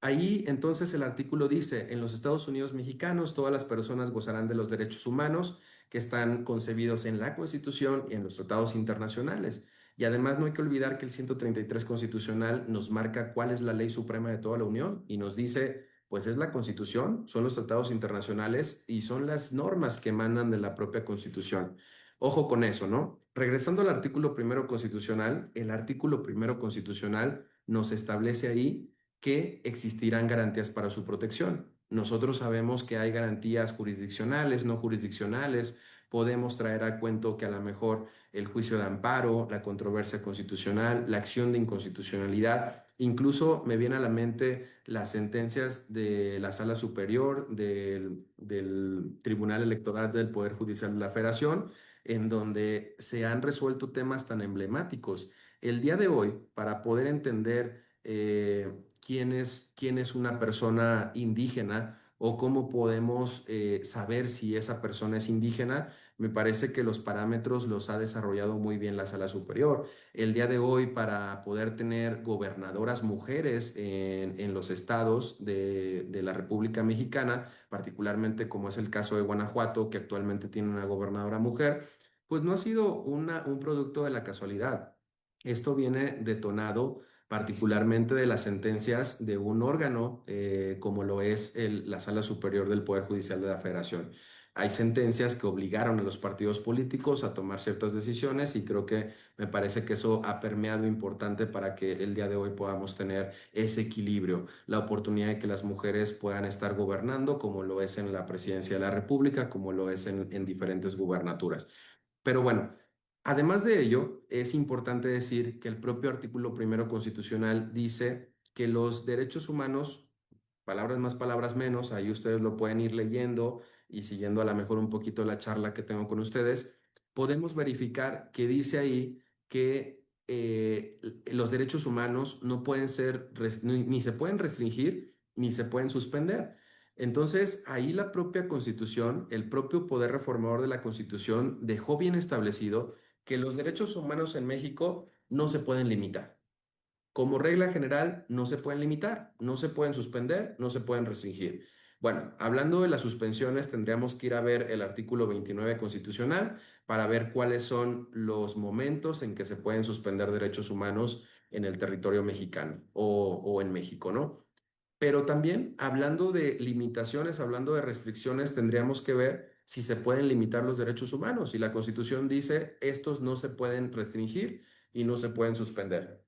Ahí entonces el artículo dice, en los Estados Unidos mexicanos todas las personas gozarán de los derechos humanos que están concebidos en la Constitución y en los tratados internacionales. Y además no hay que olvidar que el 133 constitucional nos marca cuál es la ley suprema de toda la Unión y nos dice pues es la Constitución, son los tratados internacionales y son las normas que emanan de la propia Constitución. Ojo con eso, ¿no? Regresando al artículo primero constitucional, el artículo primero constitucional nos establece ahí que existirán garantías para su protección. Nosotros sabemos que hay garantías jurisdiccionales, no jurisdiccionales. Podemos traer al cuento que a lo mejor el juicio de amparo, la controversia constitucional, la acción de inconstitucionalidad, incluso me viene a la mente las sentencias de la Sala Superior del Tribunal Electoral del Poder Judicial de la Federación, en donde se han resuelto temas tan emblemáticos. El día de hoy, para poder entender quién es una persona indígena o cómo podemos saber si esa persona es indígena, me parece que los parámetros los ha desarrollado muy bien la Sala Superior. El día de hoy, para poder tener gobernadoras mujeres en los estados de la República Mexicana, particularmente como es el caso de Guanajuato, que actualmente tiene una gobernadora mujer, pues no ha sido un producto de la casualidad. Esto viene detonado particularmente de las sentencias de un órgano como lo es la Sala Superior del Poder Judicial de la Federación. Hay sentencias que obligaron a los partidos políticos a tomar ciertas decisiones y creo que me parece que eso ha permeado importante para que el día de hoy podamos tener ese equilibrio, la oportunidad de que las mujeres puedan estar gobernando como lo es en la presidencia de la República, como lo es en diferentes gubernaturas. Pero bueno, además de ello, es importante decir que el propio artículo primero constitucional dice que los derechos humanos, palabras más, palabras menos, ahí ustedes lo pueden ir leyendo y siguiendo a lo mejor un poquito la charla que tengo con ustedes, podemos verificar que dice ahí que los derechos humanos no pueden ser, ni se pueden restringir, ni se pueden suspender. Entonces, ahí la propia Constitución, el propio poder reformador de la Constitución dejó bien establecido que los derechos humanos en México no se pueden limitar. Como regla general, no se pueden limitar, no se pueden suspender, no se pueden restringir. Bueno, hablando de las suspensiones, tendríamos que ir a ver el artículo 29 constitucional para ver cuáles son los momentos en que se pueden suspender derechos humanos en el territorio mexicano o en México, ¿no? Pero también hablando de limitaciones, hablando de restricciones, tendríamos que ver si se pueden limitar los derechos humanos. Y la Constitución dice, estos no se pueden restringir y no se pueden suspender.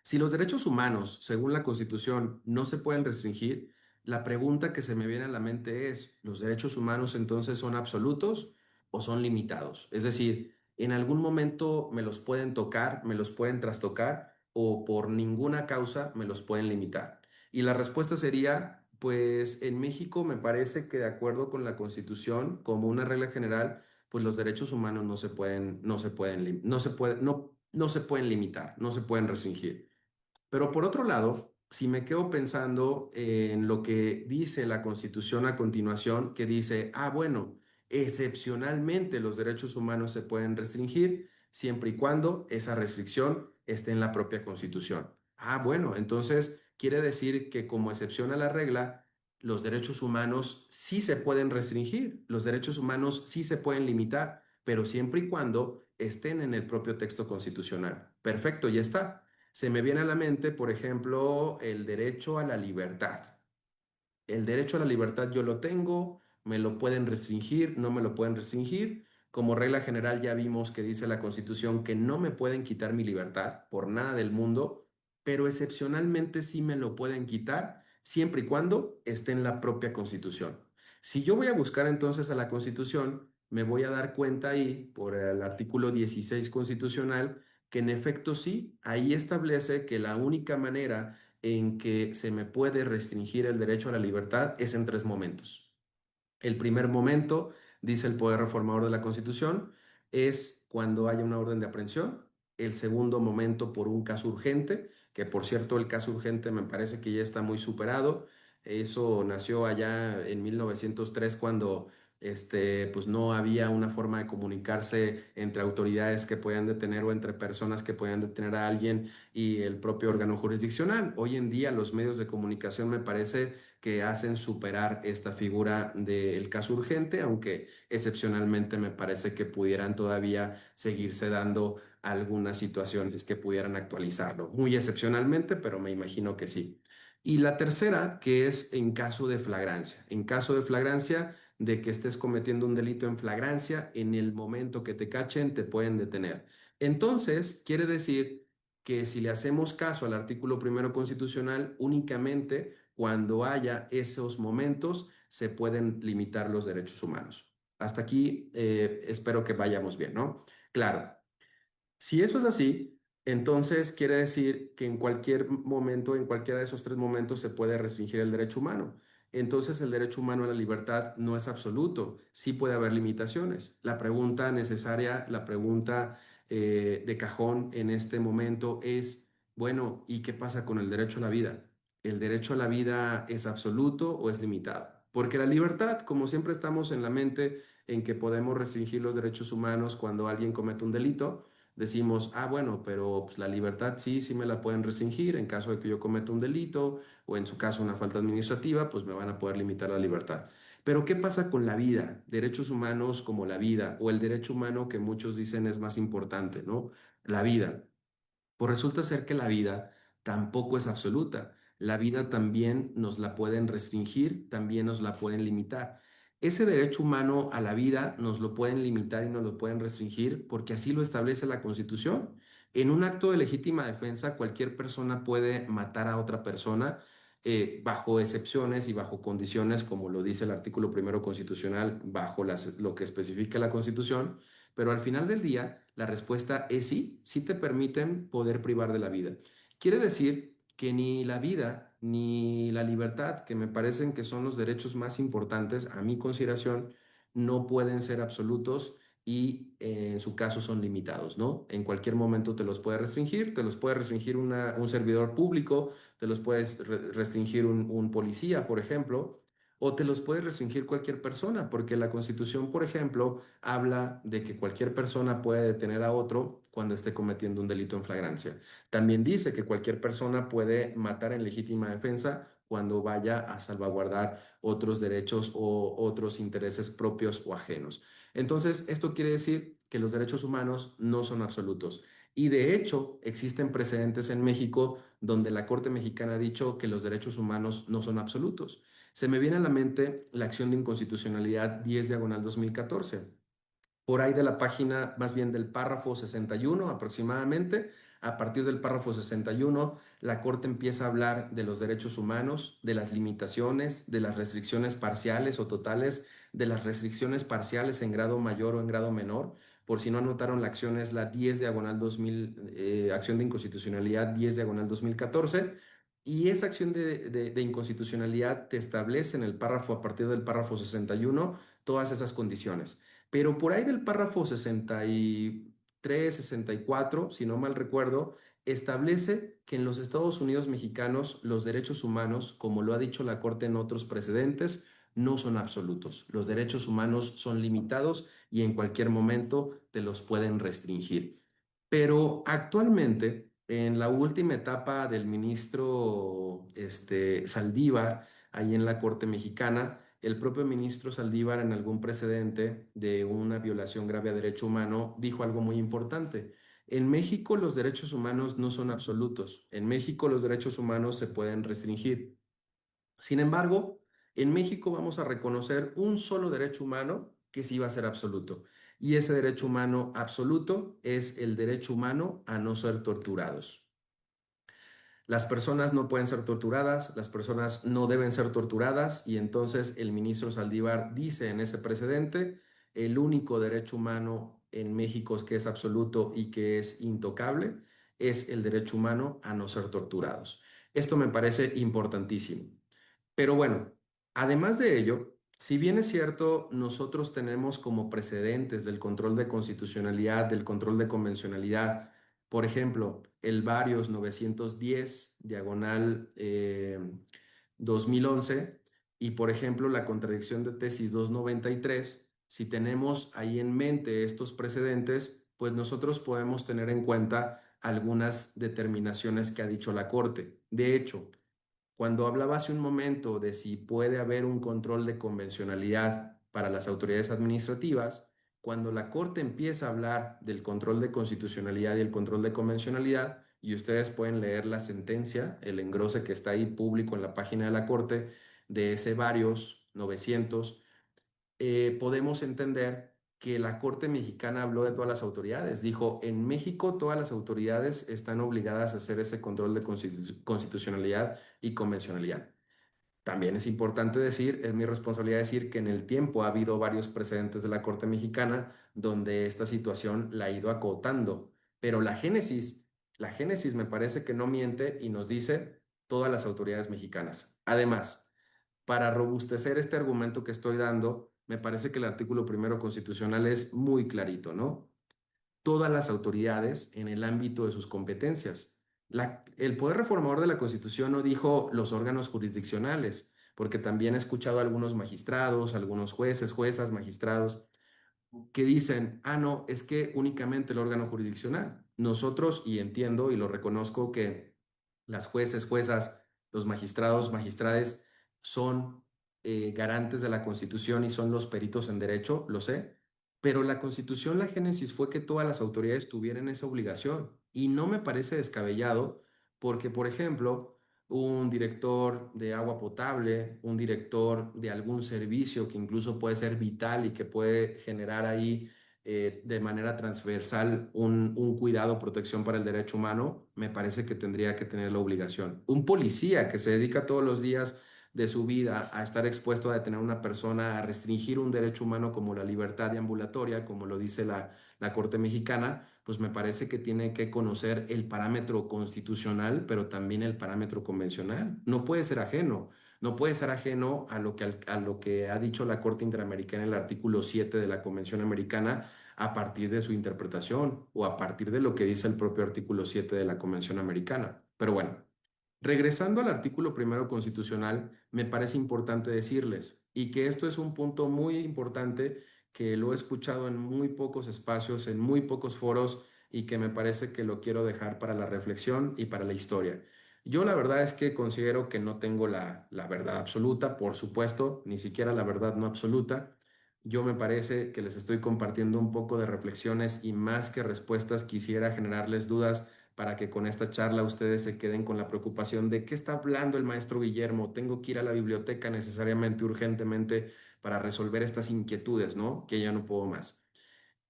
Si los derechos humanos, según la Constitución, no se pueden restringir, la pregunta que se me viene a la mente es, ¿los derechos humanos entonces son absolutos o son limitados? Es decir, en algún momento me los pueden tocar, me los pueden trastocar o por ninguna causa me los pueden limitar. Y la respuesta sería, pues en México me parece que de acuerdo con la Constitución, como una regla general, pues los derechos humanos no se pueden limitar, no se pueden restringir. Pero por otro lado, si me quedo pensando en lo que dice la Constitución a continuación, que dice, bueno, excepcionalmente los derechos humanos se pueden restringir siempre y cuando esa restricción esté en la propia Constitución. Bueno, entonces quiere decir que como excepción a la regla, los derechos humanos sí se pueden restringir, los derechos humanos sí se pueden limitar, pero siempre y cuando estén en el propio texto constitucional. Perfecto, ya está. Se me viene a la mente, por ejemplo, el derecho a la libertad. El derecho a la libertad yo lo tengo, me lo pueden restringir, no me lo pueden restringir. Como regla general ya vimos que dice la Constitución que no me pueden quitar mi libertad por nada del mundo, pero excepcionalmente sí me lo pueden quitar siempre y cuando esté en la propia Constitución. Si yo voy a buscar entonces a la Constitución, me voy a dar cuenta ahí, por el artículo 16 constitucional, que en efecto sí, ahí establece que la única manera en que se me puede restringir el derecho a la libertad es en tres momentos. El primer momento, dice el poder reformador de la Constitución, es cuando haya una orden de aprehensión. El segundo momento por un caso urgente, que por cierto el caso urgente me parece que ya está muy superado. Eso nació allá en 1903 cuando pues no había una forma de comunicarse entre autoridades que podían detener o entre personas que podían detener a alguien y el propio órgano jurisdiccional. Hoy en día los medios de comunicación me parece que hacen superar esta figura del caso urgente, aunque excepcionalmente me parece que pudieran todavía seguirse dando algunas situaciones que pudieran actualizarlo. Muy excepcionalmente, pero me imagino que sí. Y la tercera, que es en caso de flagrancia. En caso de flagrancia, de que estés cometiendo un delito en flagrancia, en el momento que te cachen, te pueden detener. Entonces, quiere decir que si le hacemos caso al artículo primero constitucional, únicamente cuando haya esos momentos se pueden limitar los derechos humanos. Hasta aquí espero que vayamos bien, ¿no? Claro, si eso es así, entonces quiere decir que en cualquier momento, en cualquiera de esos tres momentos, se puede restringir el derecho humano. Entonces el derecho humano a la libertad no es absoluto, sí puede haber limitaciones. La pregunta necesaria, la pregunta de cajón en este momento es, bueno, ¿y qué pasa con el derecho a la vida? ¿El derecho a la vida es absoluto o es limitado? Porque la libertad, como siempre estamos en la mente en que podemos restringir los derechos humanos cuando alguien comete un delito, decimos, bueno, pero pues, la libertad sí, sí me la pueden restringir en caso de que yo cometa un delito o en su caso una falta administrativa, pues me van a poder limitar la libertad. Pero ¿qué pasa con la vida? Derechos humanos como la vida o el derecho humano que muchos dicen es más importante, ¿no? La vida. Pues resulta ser que la vida tampoco es absoluta. La vida también nos la pueden restringir, también nos la pueden limitar. Ese derecho humano a la vida nos lo pueden limitar y nos lo pueden restringir porque así lo establece la Constitución. En un acto de legítima defensa, cualquier persona puede matar a otra persona bajo excepciones y bajo condiciones, como lo dice el artículo primero constitucional, bajo lo que especifica la Constitución. Pero al final del día, la respuesta es sí, sí te permiten poder privar de la vida. Quiere decir que ni la vida ni la libertad, que me parecen que son los derechos más importantes a mi consideración, no pueden ser absolutos y en su caso son limitados, ¿no? En cualquier momento te los puede restringir un servidor público, te los puedes restringir un policía, por ejemplo, o te los puede restringir cualquier persona, porque la Constitución, por ejemplo, habla de que cualquier persona puede detener a otro cuando esté cometiendo un delito en flagrancia. También dice que cualquier persona puede matar en legítima defensa cuando vaya a salvaguardar otros derechos o otros intereses propios o ajenos. Entonces, esto quiere decir que los derechos humanos no son absolutos. Y de hecho, existen precedentes en México donde la Corte Mexicana ha dicho que los derechos humanos no son absolutos. Se me viene a la mente la acción de inconstitucionalidad 10 diagonal 2014. Por ahí de la página, más bien del párrafo 61 aproximadamente, a partir del párrafo 61, la Corte empieza a hablar de los derechos humanos, de las limitaciones, de las restricciones parciales o totales, de las restricciones parciales en grado mayor o en grado menor. Por si no anotaron, la acción es la 10 diagonal 2000, acción de inconstitucionalidad 10 diagonal 2014. Y esa acción de inconstitucionalidad te establece en el párrafo, a partir del párrafo 61, todas esas condiciones. Pero por ahí del párrafo 63, 64, si no mal recuerdo, establece que en los Estados Unidos mexicanos los derechos humanos, como lo ha dicho la Corte en otros precedentes, no son absolutos. Los derechos humanos son limitados y en cualquier momento te los pueden restringir. Pero actualmente, en la última etapa del ministro Saldívar, ahí en la Corte Mexicana, el propio ministro Saldívar, en algún precedente de una violación grave a derecho humano, dijo algo muy importante. En México los derechos humanos no son absolutos. En México los derechos humanos se pueden restringir. Sin embargo, en México vamos a reconocer un solo derecho humano que sí va a ser absoluto. Y ese derecho humano absoluto es el derecho humano a no ser torturados. Las personas no pueden ser torturadas, las personas no deben ser torturadas y entonces el ministro Saldívar dice en ese precedente, el único derecho humano en México que es absoluto y que es intocable es el derecho humano a no ser torturados. Esto me parece importantísimo. Pero bueno, además de ello, si bien es cierto, nosotros tenemos como precedentes del control de constitucionalidad, del control de convencionalidad, por ejemplo, el Varios 910, diagonal 2011, y por ejemplo, la contradicción de tesis 293, si tenemos ahí en mente estos precedentes, pues nosotros podemos tener en cuenta algunas determinaciones que ha dicho la Corte. De hecho, cuando hablaba hace un momento de si puede haber un control de convencionalidad para las autoridades administrativas, cuando la Corte empieza a hablar del control de constitucionalidad y el control de convencionalidad, y ustedes pueden leer la sentencia, el engrose que está ahí público en la página de la Corte, de ese varios 900, podemos entender que la Corte Mexicana habló de todas las autoridades. Dijo, en México todas las autoridades están obligadas a hacer ese control de constitucionalidad y convencionalidad. También es importante decir, es mi responsabilidad decir que en el tiempo ha habido varios precedentes de la Corte Mexicana donde esta situación la ha ido acotando, pero la génesis me parece que no miente y nos dice todas las autoridades mexicanas. Además, para robustecer este argumento que estoy dando, me parece que el artículo primero constitucional es muy clarito, ¿no? Todas las autoridades en el ámbito de sus competencias. El poder reformador de la Constitución no dijo los órganos jurisdiccionales, porque también he escuchado a algunos magistrados, algunos jueces, juezas, magistrados, que dicen, ah, no, es que únicamente el órgano jurisdiccional. Nosotros, y entiendo y lo reconozco, que las jueces, juezas, los magistrados, magistrades son garantes de la Constitución y son los peritos en derecho, lo sé, pero la Constitución, la génesis fue que todas las autoridades tuvieran esa obligación y no me parece descabellado porque, por ejemplo, un director de agua potable, un director de algún servicio que incluso puede ser vital y que puede generar ahí de manera transversal un cuidado, protección para el derecho humano, me parece que tendría que tener la obligación. Un policía que se dedica todos los días de su vida a estar expuesto a detener a una persona, a restringir un derecho humano como la libertad de ambulatoria, como lo dice la Corte Mexicana, pues me parece que tiene que conocer el parámetro constitucional, pero también el parámetro convencional. No puede ser ajeno. No puede ser ajeno a lo que ha dicho la Corte Interamericana en el artículo 7 de la Convención Americana a partir de su interpretación o a partir de lo que dice el propio artículo 7 de la Convención Americana. Pero bueno, regresando al artículo primero constitucional, me parece importante decirles, y que esto es un punto muy importante que lo he escuchado en muy pocos espacios, en muy pocos foros, y que me parece que lo quiero dejar para la reflexión y para la historia. Yo la verdad es que considero que no tengo la verdad absoluta, por supuesto, ni siquiera la verdad no absoluta. Yo me parece que les estoy compartiendo un poco de reflexiones y más que respuestas quisiera generarles dudas para que con esta charla ustedes se queden con la preocupación de qué está hablando el maestro Guillermo. Tengo que ir a la biblioteca necesariamente, urgentemente, para resolver estas inquietudes, ¿no? Que ya no puedo más.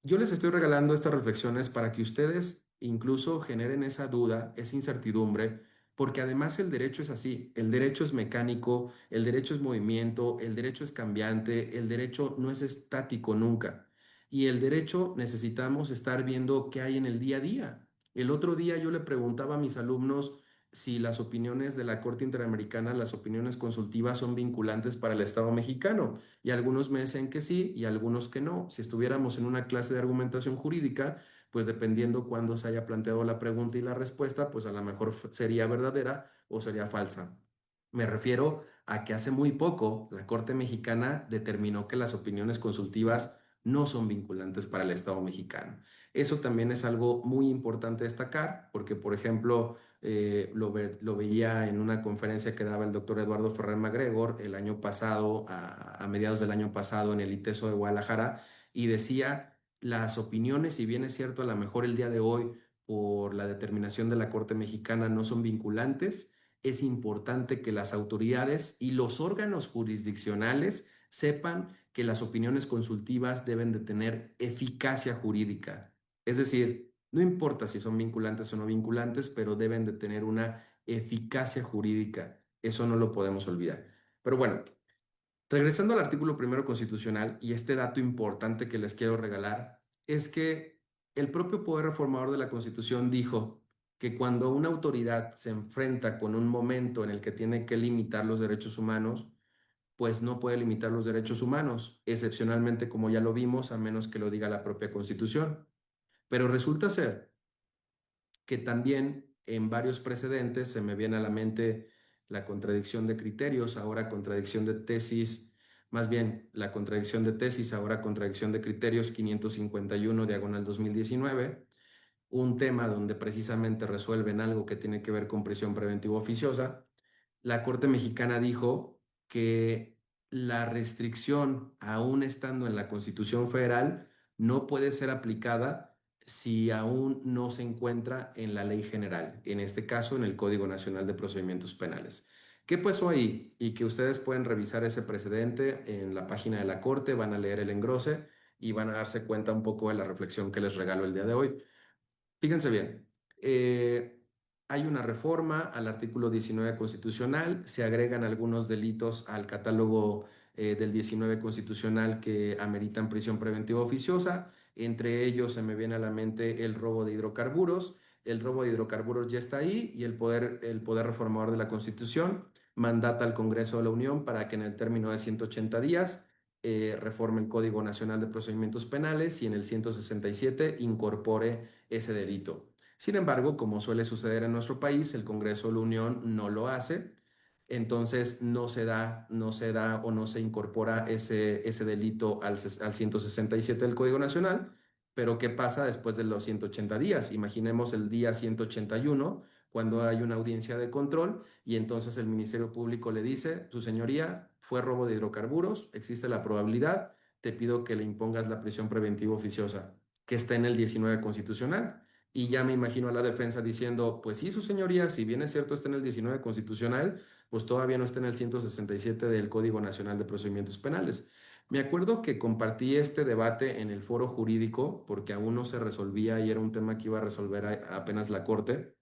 Yo les estoy regalando estas reflexiones para que ustedes incluso generen esa duda, esa incertidumbre, porque además el derecho es así, el derecho es mecánico, el derecho es movimiento, el derecho es cambiante, el derecho no es estático nunca. Y el derecho necesitamos estar viendo qué hay en el día a día. El otro día yo le preguntaba a mis alumnos si las opiniones de la Corte Interamericana, las opiniones consultivas son vinculantes para el Estado mexicano. Y algunos me decían que sí y algunos que no. Si estuviéramos en una clase de argumentación jurídica, pues dependiendo cuándo se haya planteado la pregunta y la respuesta, pues a lo mejor sería verdadera o sería falsa. Me refiero a que hace muy poco la Corte Mexicana determinó que las opiniones consultivas no son vinculantes para el Estado mexicano. Eso también es algo muy importante destacar, porque, por ejemplo, lo veía en una conferencia que daba el doctor Eduardo Ferrer MacGregor el año pasado, a mediados del año pasado, en el ITESO de Guadalajara, y decía, las opiniones, si bien es cierto, a lo mejor el día de hoy, por la determinación de la Corte Mexicana, no son vinculantes, es importante que las autoridades y los órganos jurisdiccionales sepan que las opiniones consultivas deben de tener eficacia jurídica. Es decir, no importa si son vinculantes o no vinculantes, pero deben de tener una eficacia jurídica. Eso no lo podemos olvidar. Pero bueno, regresando al artículo primero constitucional, y este dato importante que les quiero regalar, es que el propio poder reformador de la Constitución dijo que cuando una autoridad se enfrenta con un momento en el que tiene que limitar los derechos humanos, pues no puede limitar los derechos humanos, excepcionalmente, como ya lo vimos, a menos que lo diga la propia Constitución. Pero resulta ser que también en varios precedentes se me viene a la mente la contradicción de criterios, ahora contradicción de tesis, más bien la contradicción de tesis, ahora contradicción de criterios 551 diagonal 2019, un tema donde precisamente resuelven algo que tiene que ver con prisión preventiva oficiosa. La Corte Mexicana dijo que la restricción, aún estando en la Constitución Federal, no puede ser aplicada si aún no se encuentra en la ley general, en este caso en el Código Nacional de Procedimientos Penales. ¿Qué pasó ahí? Y que ustedes pueden revisar ese precedente en la página de la Corte, van a leer el engrose y van a darse cuenta un poco de la reflexión que les regalo el día de hoy. Fíjense bien, hay una reforma al artículo 19 constitucional, se agregan algunos delitos al catálogo del 19 constitucional que ameritan prisión preventiva oficiosa, entre ellos se me viene a la mente el robo de hidrocarburos. El robo de hidrocarburos ya está ahí y el poder reformador de la Constitución mandata al Congreso de la Unión para que en el término de 180 días reforme el Código Nacional de Procedimientos Penales y en el 167 incorpore ese delito. Sin embargo, como suele suceder en nuestro país, el Congreso de la Unión no lo hace, entonces no se da o no se incorpora ese delito al 167 del Código Nacional. Pero ¿qué pasa después de los 180 días? Imaginemos el día 181, cuando hay una audiencia de control y entonces el Ministerio Público le dice, su señoría, fue robo de hidrocarburos, existe la probabilidad, te pido que le impongas la prisión preventiva oficiosa, que está en el 19 constitucional. Y ya me imagino a la defensa diciendo, pues sí, su señoría, si bien es cierto está en el 19 constitucional, pues todavía no está en el 167 del Código Nacional de Procedimientos Penales. Me acuerdo que compartí este debate en el foro jurídico porque aún no se resolvía y era un tema que iba a resolver apenas la Corte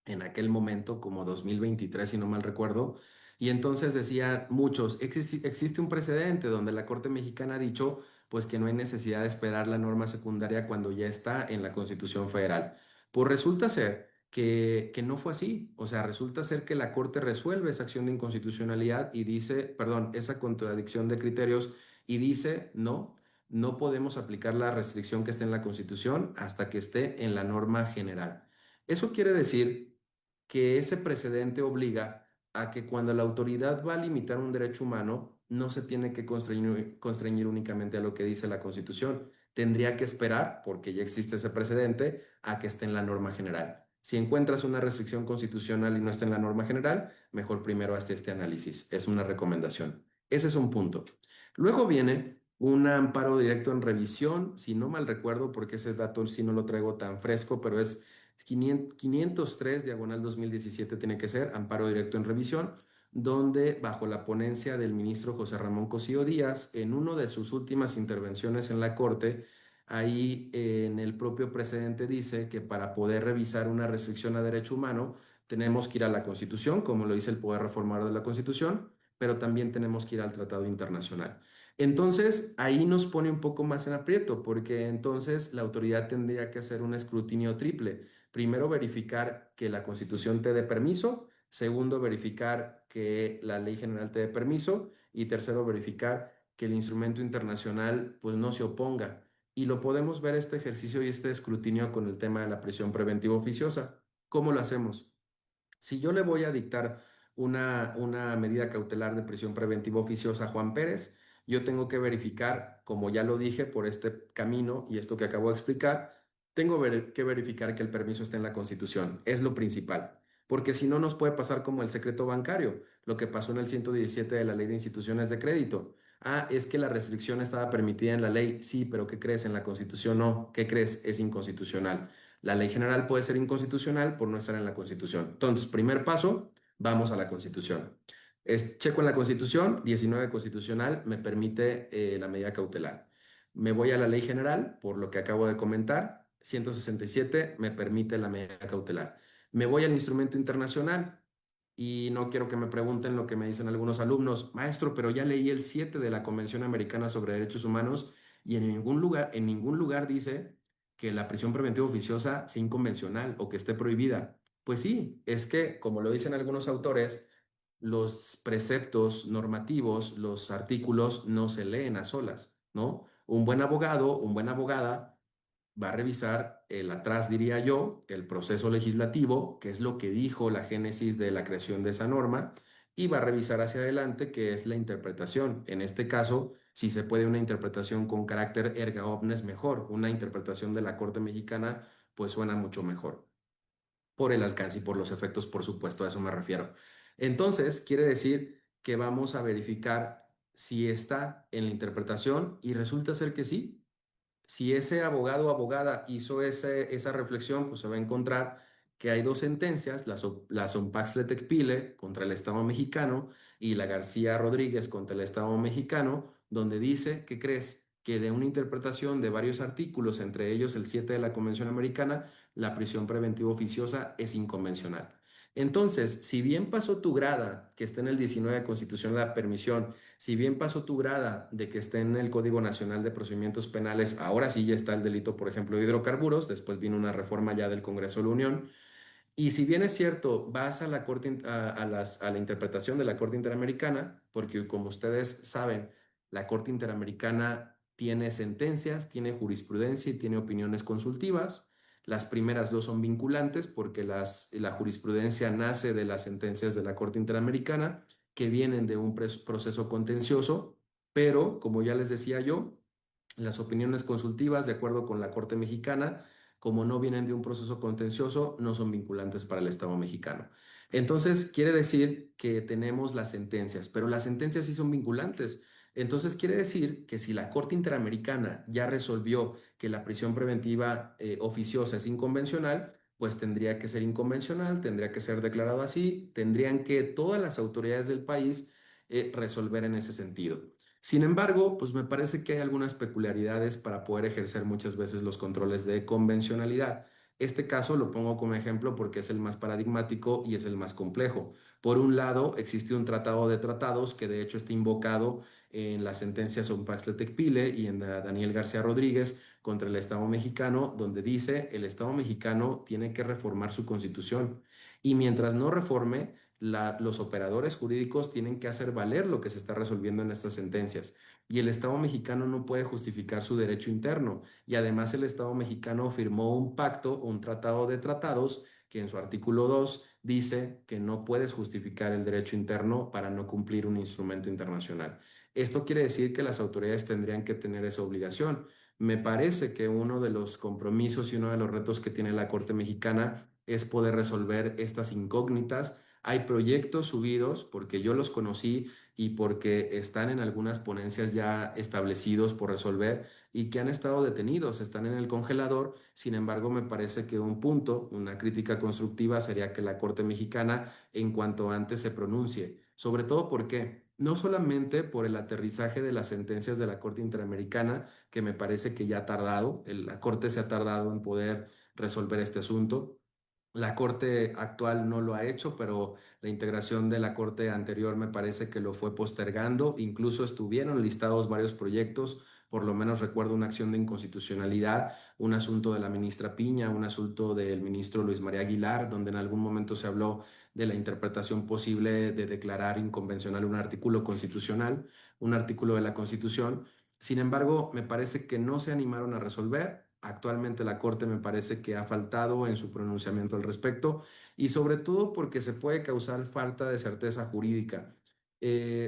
en aquel momento, como 2023, si no mal recuerdo. Y entonces decía muchos, existe un precedente donde la Corte Mexicana ha dicho pues que no hay necesidad de esperar la norma secundaria cuando ya está en la Constitución Federal. Pues resulta ser que no fue así. O sea, resulta ser que la Corte resuelve esa acción de inconstitucionalidad y dice, perdón, esa contradicción de criterios y dice, no, no podemos aplicar la restricción que esté en la Constitución hasta que esté en la norma general. Eso quiere decir que ese precedente obliga a que cuando la autoridad va a limitar un derecho humano, no se tiene que constreñir únicamente a lo que dice la Constitución. Tendría que esperar, porque ya existe ese precedente, a que esté en la norma general. Si encuentras una restricción constitucional y no está en la norma general, mejor primero hazte este análisis. Es una recomendación. Ese es un punto. Luego viene un amparo directo en revisión, si no mal recuerdo, porque ese dato sí no lo traigo tan fresco, pero es 503 diagonal 2017 tiene que ser amparo directo en revisión, donde bajo la ponencia del ministro José Ramón Cosío Díaz, en una de sus últimas intervenciones en la Corte, ahí en el propio precedente dice que para poder revisar una restricción a derecho humano, tenemos que ir a la Constitución, como lo dice el Poder Reformador de la Constitución, pero también tenemos que ir al Tratado Internacional. Entonces, ahí nos pone un poco más en aprieto, porque entonces la autoridad tendría que hacer un escrutinio triple. Primero, verificar que la Constitución te dé permiso. Segundo, verificar que la ley general te dé permiso. Y tercero, verificar que el instrumento internacional pues no se oponga. Y lo podemos ver este ejercicio y este escrutinio con el tema de la prisión preventiva oficiosa. ¿Cómo lo hacemos? Si yo le voy a dictar una medida cautelar de prisión preventiva oficiosa a Juan Pérez, yo tengo que verificar, como ya lo dije, por este camino y esto que acabo de explicar, tengo que verificar que el permiso esté en la Constitución. Es lo principal. Porque si no, nos puede pasar como el secreto bancario, lo que pasó en el 117 de la Ley de Instituciones de Crédito. Ah, es que la restricción estaba permitida en la ley. Sí, pero ¿qué crees? En la Constitución no. ¿Qué crees? Es inconstitucional. La ley general puede ser inconstitucional por no estar en la Constitución. Entonces, primer paso, vamos a la Constitución. Checo en la Constitución, 19 constitucional me permite la medida cautelar. Me voy a la ley general, por lo que acabo de comentar, 167 me permite la medida cautelar. Me voy al instrumento internacional y no quiero que me pregunten lo que me dicen algunos alumnos, maestro, pero ya leí el 7 de la Convención Americana sobre Derechos Humanos y en ningún lugar dice que la prisión preventiva oficiosa sea inconvencional o que esté prohibida. Pues sí, es que, como lo dicen algunos autores, los preceptos normativos, los artículos no se leen a solas, ¿no? Un buen abogado, una buena abogada va a revisar el atrás, diría yo, el proceso legislativo, que es lo que dijo la génesis de la creación de esa norma, y va a revisar hacia adelante, que es la interpretación. En este caso, si se puede una interpretación con carácter erga omnes, mejor. Una interpretación de la Corte Mexicana, pues suena mucho mejor por el alcance y por los efectos, por supuesto, a eso me refiero. Entonces, quiere decir que vamos a verificar si está en la interpretación y resulta ser que sí. Si ese abogado o abogada hizo esa reflexión, pues se va a encontrar que hay dos sentencias, la Sonpaxle-Tecpile contra el Estado mexicano y la García Rodríguez contra el Estado mexicano, donde dice, ¿qué crees? Que de una interpretación de varios artículos, entre ellos el 7 de la Convención Americana, la prisión preventiva oficiosa es inconvencional. Entonces, si bien pasó tu grada, que está en el 19 de Constitución la permisión, si bien pasó tu grada de que esté en el Código Nacional de Procedimientos Penales, ahora sí ya está el delito, por ejemplo, de hidrocarburos, después vino una reforma ya del Congreso de la Unión, y si bien es cierto, vas a la a la interpretación de la Corte Interamericana, porque como ustedes saben, la Corte Interamericana tiene sentencias, tiene jurisprudencia y tiene opiniones consultivas. Las primeras dos son vinculantes porque la jurisprudencia nace de las sentencias de la Corte Interamericana que vienen de un proceso contencioso, pero como ya les decía yo, las opiniones consultivas, de acuerdo con la Corte Mexicana, como no vienen de un proceso contencioso, no son vinculantes para el Estado mexicano. Entonces, quiere decir que tenemos las sentencias, pero las sentencias sí son vinculantes. Entonces, quiere decir que si la Corte Interamericana ya resolvió que la prisión preventiva oficiosa es inconvencional, pues tendría que ser inconvencional, tendría que ser declarado así, tendrían que todas las autoridades del país resolver en ese sentido. Sin embargo, pues me parece que hay algunas peculiaridades para poder ejercer muchas veces los controles de convencionalidad. Este caso lo pongo como ejemplo porque es el más paradigmático y es el más complejo. Por un lado, existe un tratado de tratados que de hecho está invocado en la sentencia Sonpaxle-Tecpile y en la Daniel García Rodríguez contra el Estado mexicano, donde dice el Estado mexicano tiene que reformar su constitución y mientras no reforme, los operadores jurídicos tienen que hacer valer lo que se está resolviendo en estas sentencias. Y el Estado mexicano no puede justificar su derecho interno. Y además el Estado mexicano firmó un pacto, un tratado de tratados, que en su artículo 2 dice que no puedes justificar el derecho interno para no cumplir un instrumento internacional. Esto quiere decir que las autoridades tendrían que tener esa obligación. Me parece que uno de los compromisos y uno de los retos que tiene la Corte Mexicana es poder resolver estas incógnitas Hay proyectos subidos porque yo los conocí y porque están en algunas ponencias ya establecidos por resolver y que han estado detenidos, están en el congelador. Sin embargo, me parece que un punto, una crítica constructiva sería que la Corte Mexicana en cuanto antes se pronuncie, sobre todo porque no solamente por el aterrizaje de las sentencias de la Corte Interamericana, que me parece que ya ha tardado, la Corte se ha tardado en poder resolver este asunto. La Corte actual no lo ha hecho, pero la integración de la Corte anterior me parece que lo fue postergando. Incluso estuvieron listados varios proyectos, por lo menos recuerdo una acción de inconstitucionalidad, un asunto de la ministra Piña, un asunto del ministro Luis María Aguilar, donde en algún momento se habló de la interpretación posible de declarar inconvencional un artículo constitucional, un artículo de la Constitución. Sin embargo, me parece que no se animaron a resolver. Actualmente la Corte me parece que ha faltado en su pronunciamiento al respecto y sobre todo porque se puede causar falta de certeza jurídica.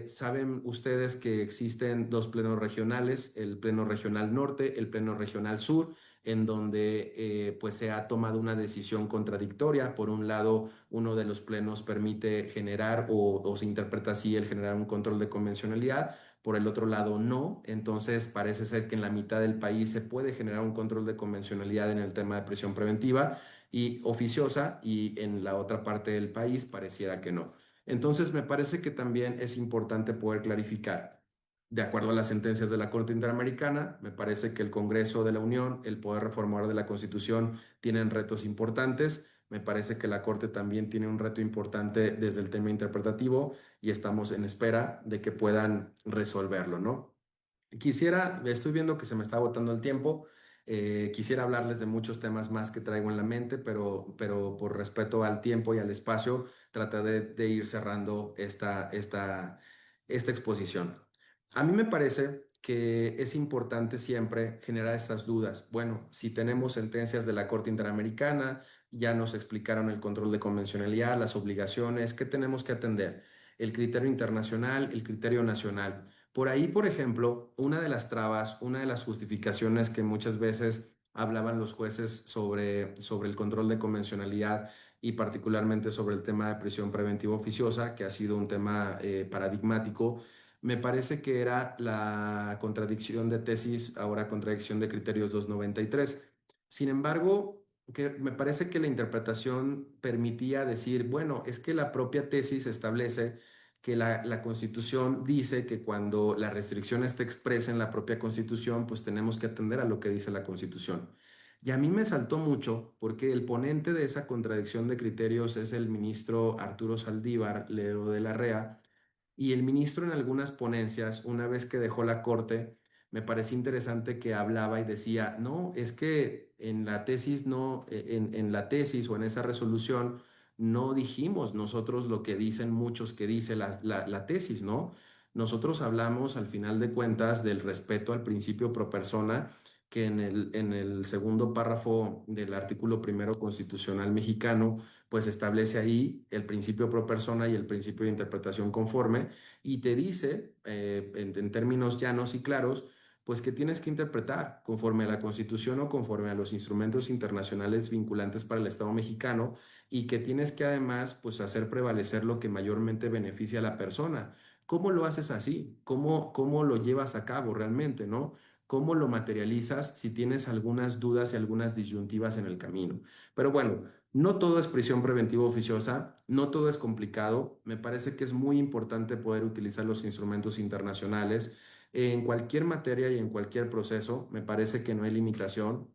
Saben ustedes que existen dos plenos regionales, el Pleno Regional Norte, el Pleno Regional Sur, en donde pues se ha tomado una decisión contradictoria. Por un lado, uno de los plenos permite generar o se interpreta así el generar un control de convencionalidad, por el otro lado no. Entonces parece ser que en la mitad del país se puede generar un control de convencionalidad en el tema de prisión preventiva y oficiosa y en la otra parte del país pareciera que no. Entonces me parece que también es importante poder clarificar. De acuerdo a las sentencias de la Corte Interamericana, me parece que el Congreso de la Unión, el poder reformador de la Constitución, tienen retos importantes. Me parece que la Corte también tiene un reto importante desde el tema interpretativo y estamos en espera de que puedan resolverlo, ¿no? Estoy viendo que se me está agotando el tiempo. Quisiera hablarles de muchos temas más que traigo en la mente, pero por respeto al tiempo y al espacio, trataré de ir cerrando esta exposición. A mí me parece que es importante siempre generar estas dudas. Bueno, si tenemos sentencias de la Corte Interamericana, ya nos explicaron el control de convencionalidad, las obligaciones, ¿qué tenemos que atender? El criterio internacional, el criterio nacional. Por ahí, por ejemplo, una de las trabas, una de las justificaciones que muchas veces hablaban los jueces sobre el control de convencionalidad y particularmente sobre el tema de prisión preventiva oficiosa, que ha sido un tema paradigmático, me parece que era la contradicción de tesis, ahora contradicción de criterios 293. Sin embargo, me parece que la interpretación permitía decir, bueno, es que la propia tesis establece que la Constitución dice que cuando la restricción está expresa en la propia Constitución, pues tenemos que atender a lo que dice la Constitución. Y a mí me saltó mucho porque el ponente de esa contradicción de criterios es el ministro Arturo Saldívar Lero de la Rea, y el ministro en algunas ponencias, una vez que dejó la corte, me parecía interesante que hablaba y decía, no, es que en la tesis no, en la tesis o en esa resolución no dijimos nosotros lo que dicen muchos que dice la tesis, ¿no? Nosotros hablamos al final de cuentas del respeto al principio pro persona que en el segundo párrafo del artículo primero constitucional mexicano pues establece ahí el principio pro persona y el principio de interpretación conforme y te dice, en términos llanos y claros, pues que tienes que interpretar conforme a la Constitución o conforme a los instrumentos internacionales vinculantes para el Estado mexicano y que tienes que además pues hacer prevalecer lo que mayormente beneficia a la persona. ¿Cómo lo haces así? ¿Cómo lo llevas a cabo realmente, no? ¿Cómo lo materializas si tienes algunas dudas y algunas disyuntivas en el camino? Pero bueno, no todo es prisión preventiva oficiosa, no todo es complicado. Me parece que es muy importante poder utilizar los instrumentos internacionales en cualquier materia y en cualquier proceso. Me parece que no hay limitación.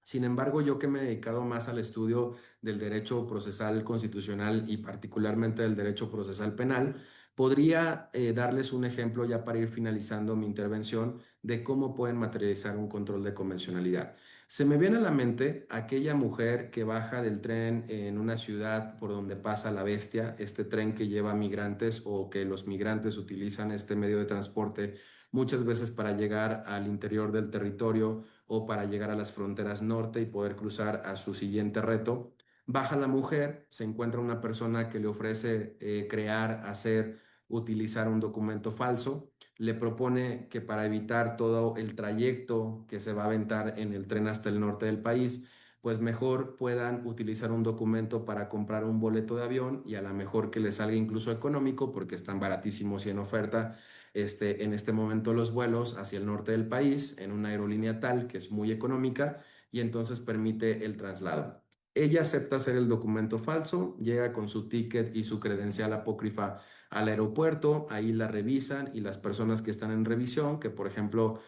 Sin embargo, yo que me he dedicado más al estudio del derecho procesal constitucional y particularmente del derecho procesal penal, podría darles un ejemplo ya para ir finalizando mi intervención de cómo pueden materializar un control de convencionalidad. Se me viene a la mente aquella mujer que baja del tren en una ciudad por donde pasa la bestia, este tren que lleva migrantes o que los migrantes utilizan este medio de transporte muchas veces para llegar al interior del territorio o para llegar a las fronteras norte y poder cruzar a su siguiente reto. Baja la mujer, se encuentra una persona que le ofrece crear, hacer, utilizar un documento falso, le propone que para evitar todo el trayecto que se va a aventar en el tren hasta el norte del país, pues mejor puedan utilizar un documento para comprar un boleto de avión y a lo mejor que les salga incluso económico porque están baratísimos y en oferta en este momento los vuelos hacia el norte del país en una aerolínea tal que es muy económica y entonces permite el traslado. Ella acepta hacer el documento falso, llega con su ticket y su credencial apócrifa al aeropuerto, ahí la revisan y las personas que están en revisión, que por ejemplo,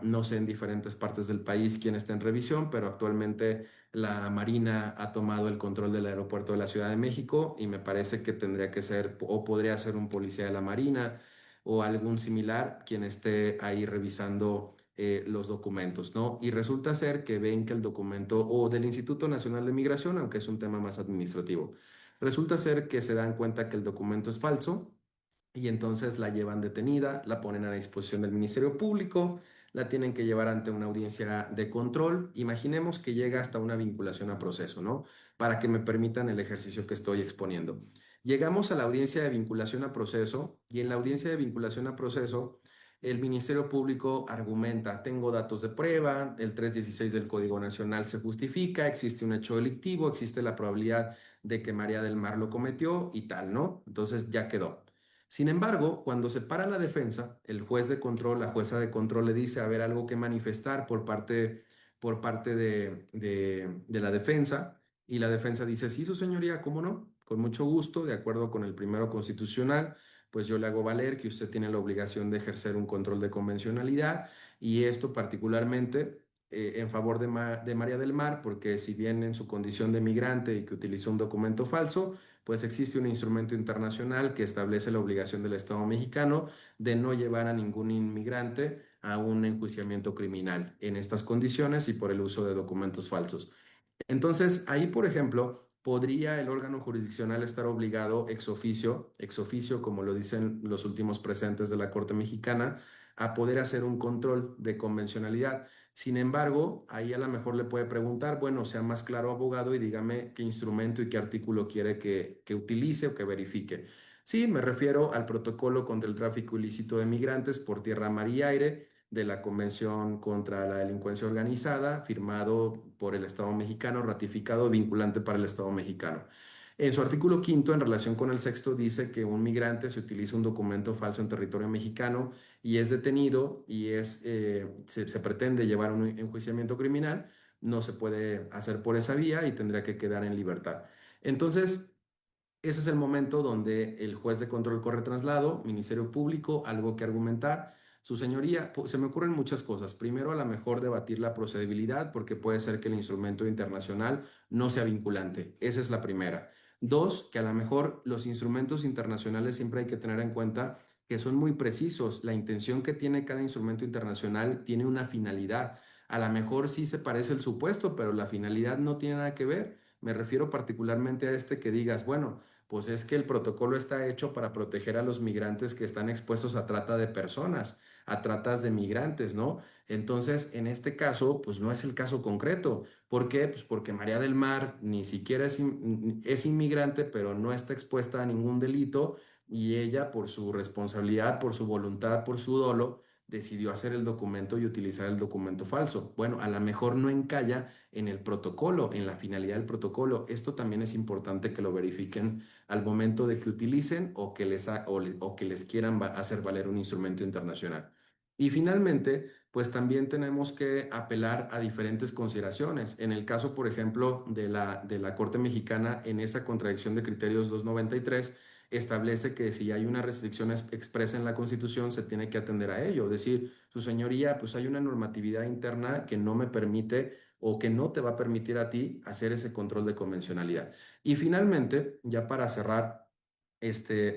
no sé en diferentes partes del país quién está en revisión, pero actualmente la Marina ha tomado el control del aeropuerto de la Ciudad de México y me parece que tendría que ser o podría ser un policía de la Marina o algún similar quien esté ahí revisando los documentos, ¿no? Y resulta ser que ven que el documento o del Instituto Nacional de Migración, aunque es un tema más administrativo, resulta ser que se dan cuenta que el documento es falso y entonces la llevan detenida, la ponen a disposición del Ministerio Público, la tienen que llevar ante una audiencia de control. Imaginemos que llega hasta una vinculación a proceso, ¿no? Para que me permitan el ejercicio que estoy exponiendo. Llegamos a la audiencia de vinculación a proceso y en la audiencia de vinculación a proceso el Ministerio Público argumenta, tengo datos de prueba, el 316 del Código Nacional se justifica, existe un hecho delictivo, existe la probabilidad de que María del Mar lo cometió y tal, ¿no? Entonces ya quedó. Sin embargo, cuando se para la defensa, el juez de control, la jueza de control le dice haber algo que manifestar por parte de la defensa y la defensa dice, sí, su señoría, ¿cómo no? Con mucho gusto, de acuerdo con el primero constitucional, pues yo le hago valer que usted tiene la obligación de ejercer un control de convencionalidad y esto particularmente en favor de María del Mar, porque si bien en su condición de migrante y que utilizó un documento falso, pues existe un instrumento internacional que establece la obligación del Estado mexicano de no llevar a ningún inmigrante a un enjuiciamiento criminal en estas condiciones y por el uso de documentos falsos. Entonces, ahí, por ejemplo, podría el órgano jurisdiccional estar obligado ex oficio, como lo dicen los últimos presentes de la Corte Mexicana, a poder hacer un control de convencionalidad. Sin embargo, ahí a lo mejor le puede preguntar, bueno, sea más claro, abogado, y dígame qué instrumento y qué artículo quiere que utilice o que verifique. Sí, me refiero al protocolo contra el tráfico ilícito de migrantes por tierra, mar y aire de la Convención contra la Delincuencia Organizada, firmado por el Estado mexicano, ratificado, vinculante para el Estado mexicano. En su artículo quinto, en relación con el sexto, dice que un migrante se utiliza un documento falso en territorio mexicano y es detenido y se pretende llevar un enjuiciamiento criminal, no se puede hacer por esa vía y tendría que quedar en libertad. Entonces, ese es el momento donde el juez de control corre traslado, Ministerio Público, algo que argumentar. Su señoría, se me ocurren muchas cosas. Primero, a lo mejor debatir la procedibilidad, porque puede ser que el instrumento internacional no sea vinculante. Esa es la primera. Dos, que a lo mejor los instrumentos internacionales siempre hay que tener en cuenta que son muy precisos. La intención que tiene cada instrumento internacional tiene una finalidad. A lo mejor sí se parece el supuesto, pero la finalidad no tiene nada que ver. Me refiero particularmente a este que digas, bueno, pues es que el protocolo está hecho para proteger a los migrantes que están expuestos a trata de personas, a tratas de migrantes, ¿no? Entonces, en este caso, pues no es el caso concreto. ¿Por qué? Pues porque María del Mar ni siquiera es inmigrante, pero no está expuesta a ningún delito y ella, por su responsabilidad, por su voluntad, por su dolo, decidió hacer el documento y utilizar el documento falso. Bueno, a lo mejor no encalla en el protocolo, en la finalidad del protocolo. Esto también es importante que lo verifiquen al momento de que utilicen o que les quieran hacer valer un instrumento internacional. Y finalmente, pues también tenemos que apelar a diferentes consideraciones. En el caso, por ejemplo, de la Corte Mexicana, en esa contradicción de criterios 293, establece que si hay una restricción expresa en la Constitución, se tiene que atender a ello. Es decir, su señoría, pues hay una normatividad interna que no me permite o que no te va a permitir a ti hacer ese control de convencionalidad. Y finalmente, ya para cerrar,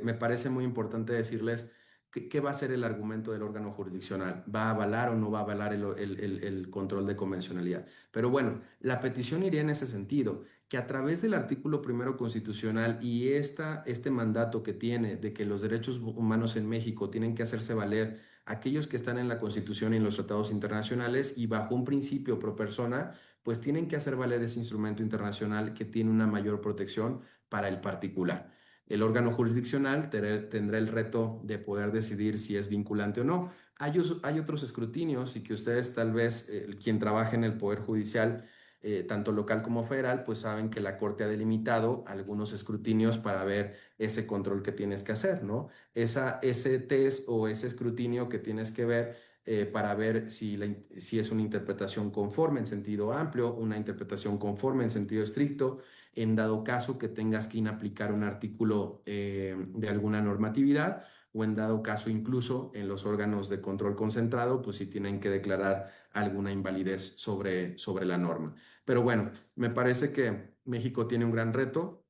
me parece muy importante decirles qué va a ser el argumento del órgano jurisdiccional. ¿Va a avalar o no va a avalar el control de convencionalidad? Pero bueno, la petición iría en ese sentido, que a través del artículo primero constitucional y este mandato que tiene de que los derechos humanos en México tienen que hacerse valer aquellos que están en la Constitución y en los tratados internacionales y bajo un principio pro persona, pues tienen que hacer valer ese instrumento internacional que tiene una mayor protección para el particular. El órgano jurisdiccional tendrá el reto de poder decidir si es vinculante o no. Hay otros escrutinios y que ustedes tal vez, quien trabaje en el Poder Judicial, tanto local como federal, pues saben que la Corte ha delimitado algunos escrutinios para ver ese control que tienes que hacer, ¿no? Ese test o ese escrutinio que tienes que ver para ver si es una interpretación conforme en sentido amplio, una interpretación conforme en sentido estricto, en dado caso que tengas que inaplicar un artículo de alguna normatividad o en dado caso incluso en los órganos de control concentrado, pues si tienen que declarar alguna invalidez sobre la norma. Pero bueno, me parece que México tiene un gran reto,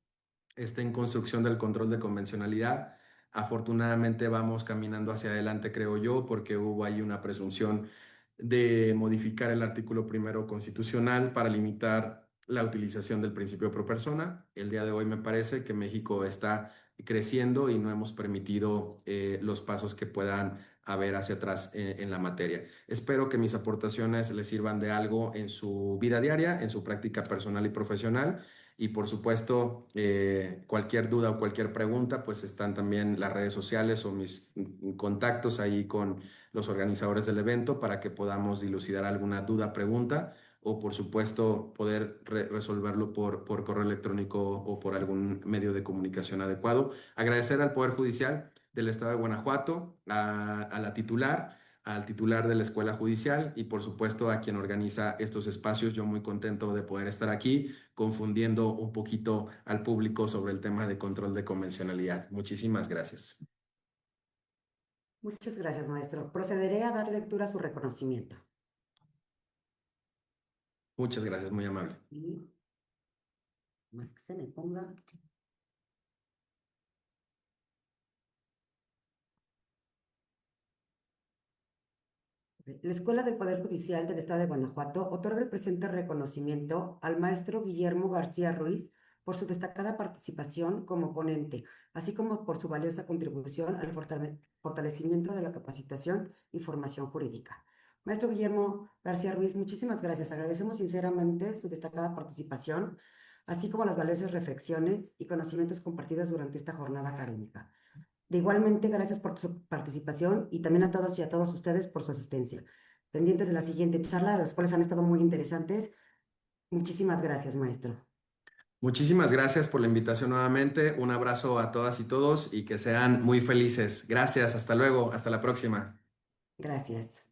está en construcción del control de convencionalidad. Afortunadamente vamos caminando hacia adelante, creo yo, porque hubo ahí una presunción de modificar el artículo primero constitucional para limitar la utilización del principio pro persona. El día de hoy me parece que México está creciendo y no hemos permitido los pasos que puedan haber hacia atrás en la materia. Espero que mis aportaciones les sirvan de algo en su vida diaria, en su práctica personal y profesional. Y por supuesto, cualquier duda o cualquier pregunta, pues están también las redes sociales o mis contactos ahí con los organizadores del evento para que podamos dilucidar alguna duda, pregunta o por supuesto poder resolverlo por correo electrónico o por algún medio de comunicación adecuado. Agradecer al Poder Judicial del Estado de Guanajuato, a la titular, al titular de la Escuela Judicial y por supuesto a quien organiza estos espacios. Yo muy contento de poder estar aquí confundiendo un poquito al público sobre el tema de control de convencionalidad. Muchísimas gracias. Muchas gracias, maestro. Procederé a dar lectura a su reconocimiento. Muchas gracias, muy amable. Y más que se me ponga. La Escuela del Poder Judicial del Estado de Guanajuato otorga el presente reconocimiento al maestro Guillermo García Ruiz por su destacada participación como ponente, así como por su valiosa contribución al fortalecimiento de la capacitación y formación jurídica. Maestro Guillermo García Ruiz, muchísimas gracias. Agradecemos sinceramente su destacada participación, así como las valiosas reflexiones y conocimientos compartidos durante esta jornada académica. De igualmente, gracias por su participación y también a todos y a todos ustedes por su asistencia. Pendientes de la siguiente charla, las cuales han estado muy interesantes. Muchísimas gracias, maestro. Muchísimas gracias por la invitación nuevamente. Un abrazo a todas y todos y que sean muy felices. Gracias, hasta luego, hasta la próxima. Gracias.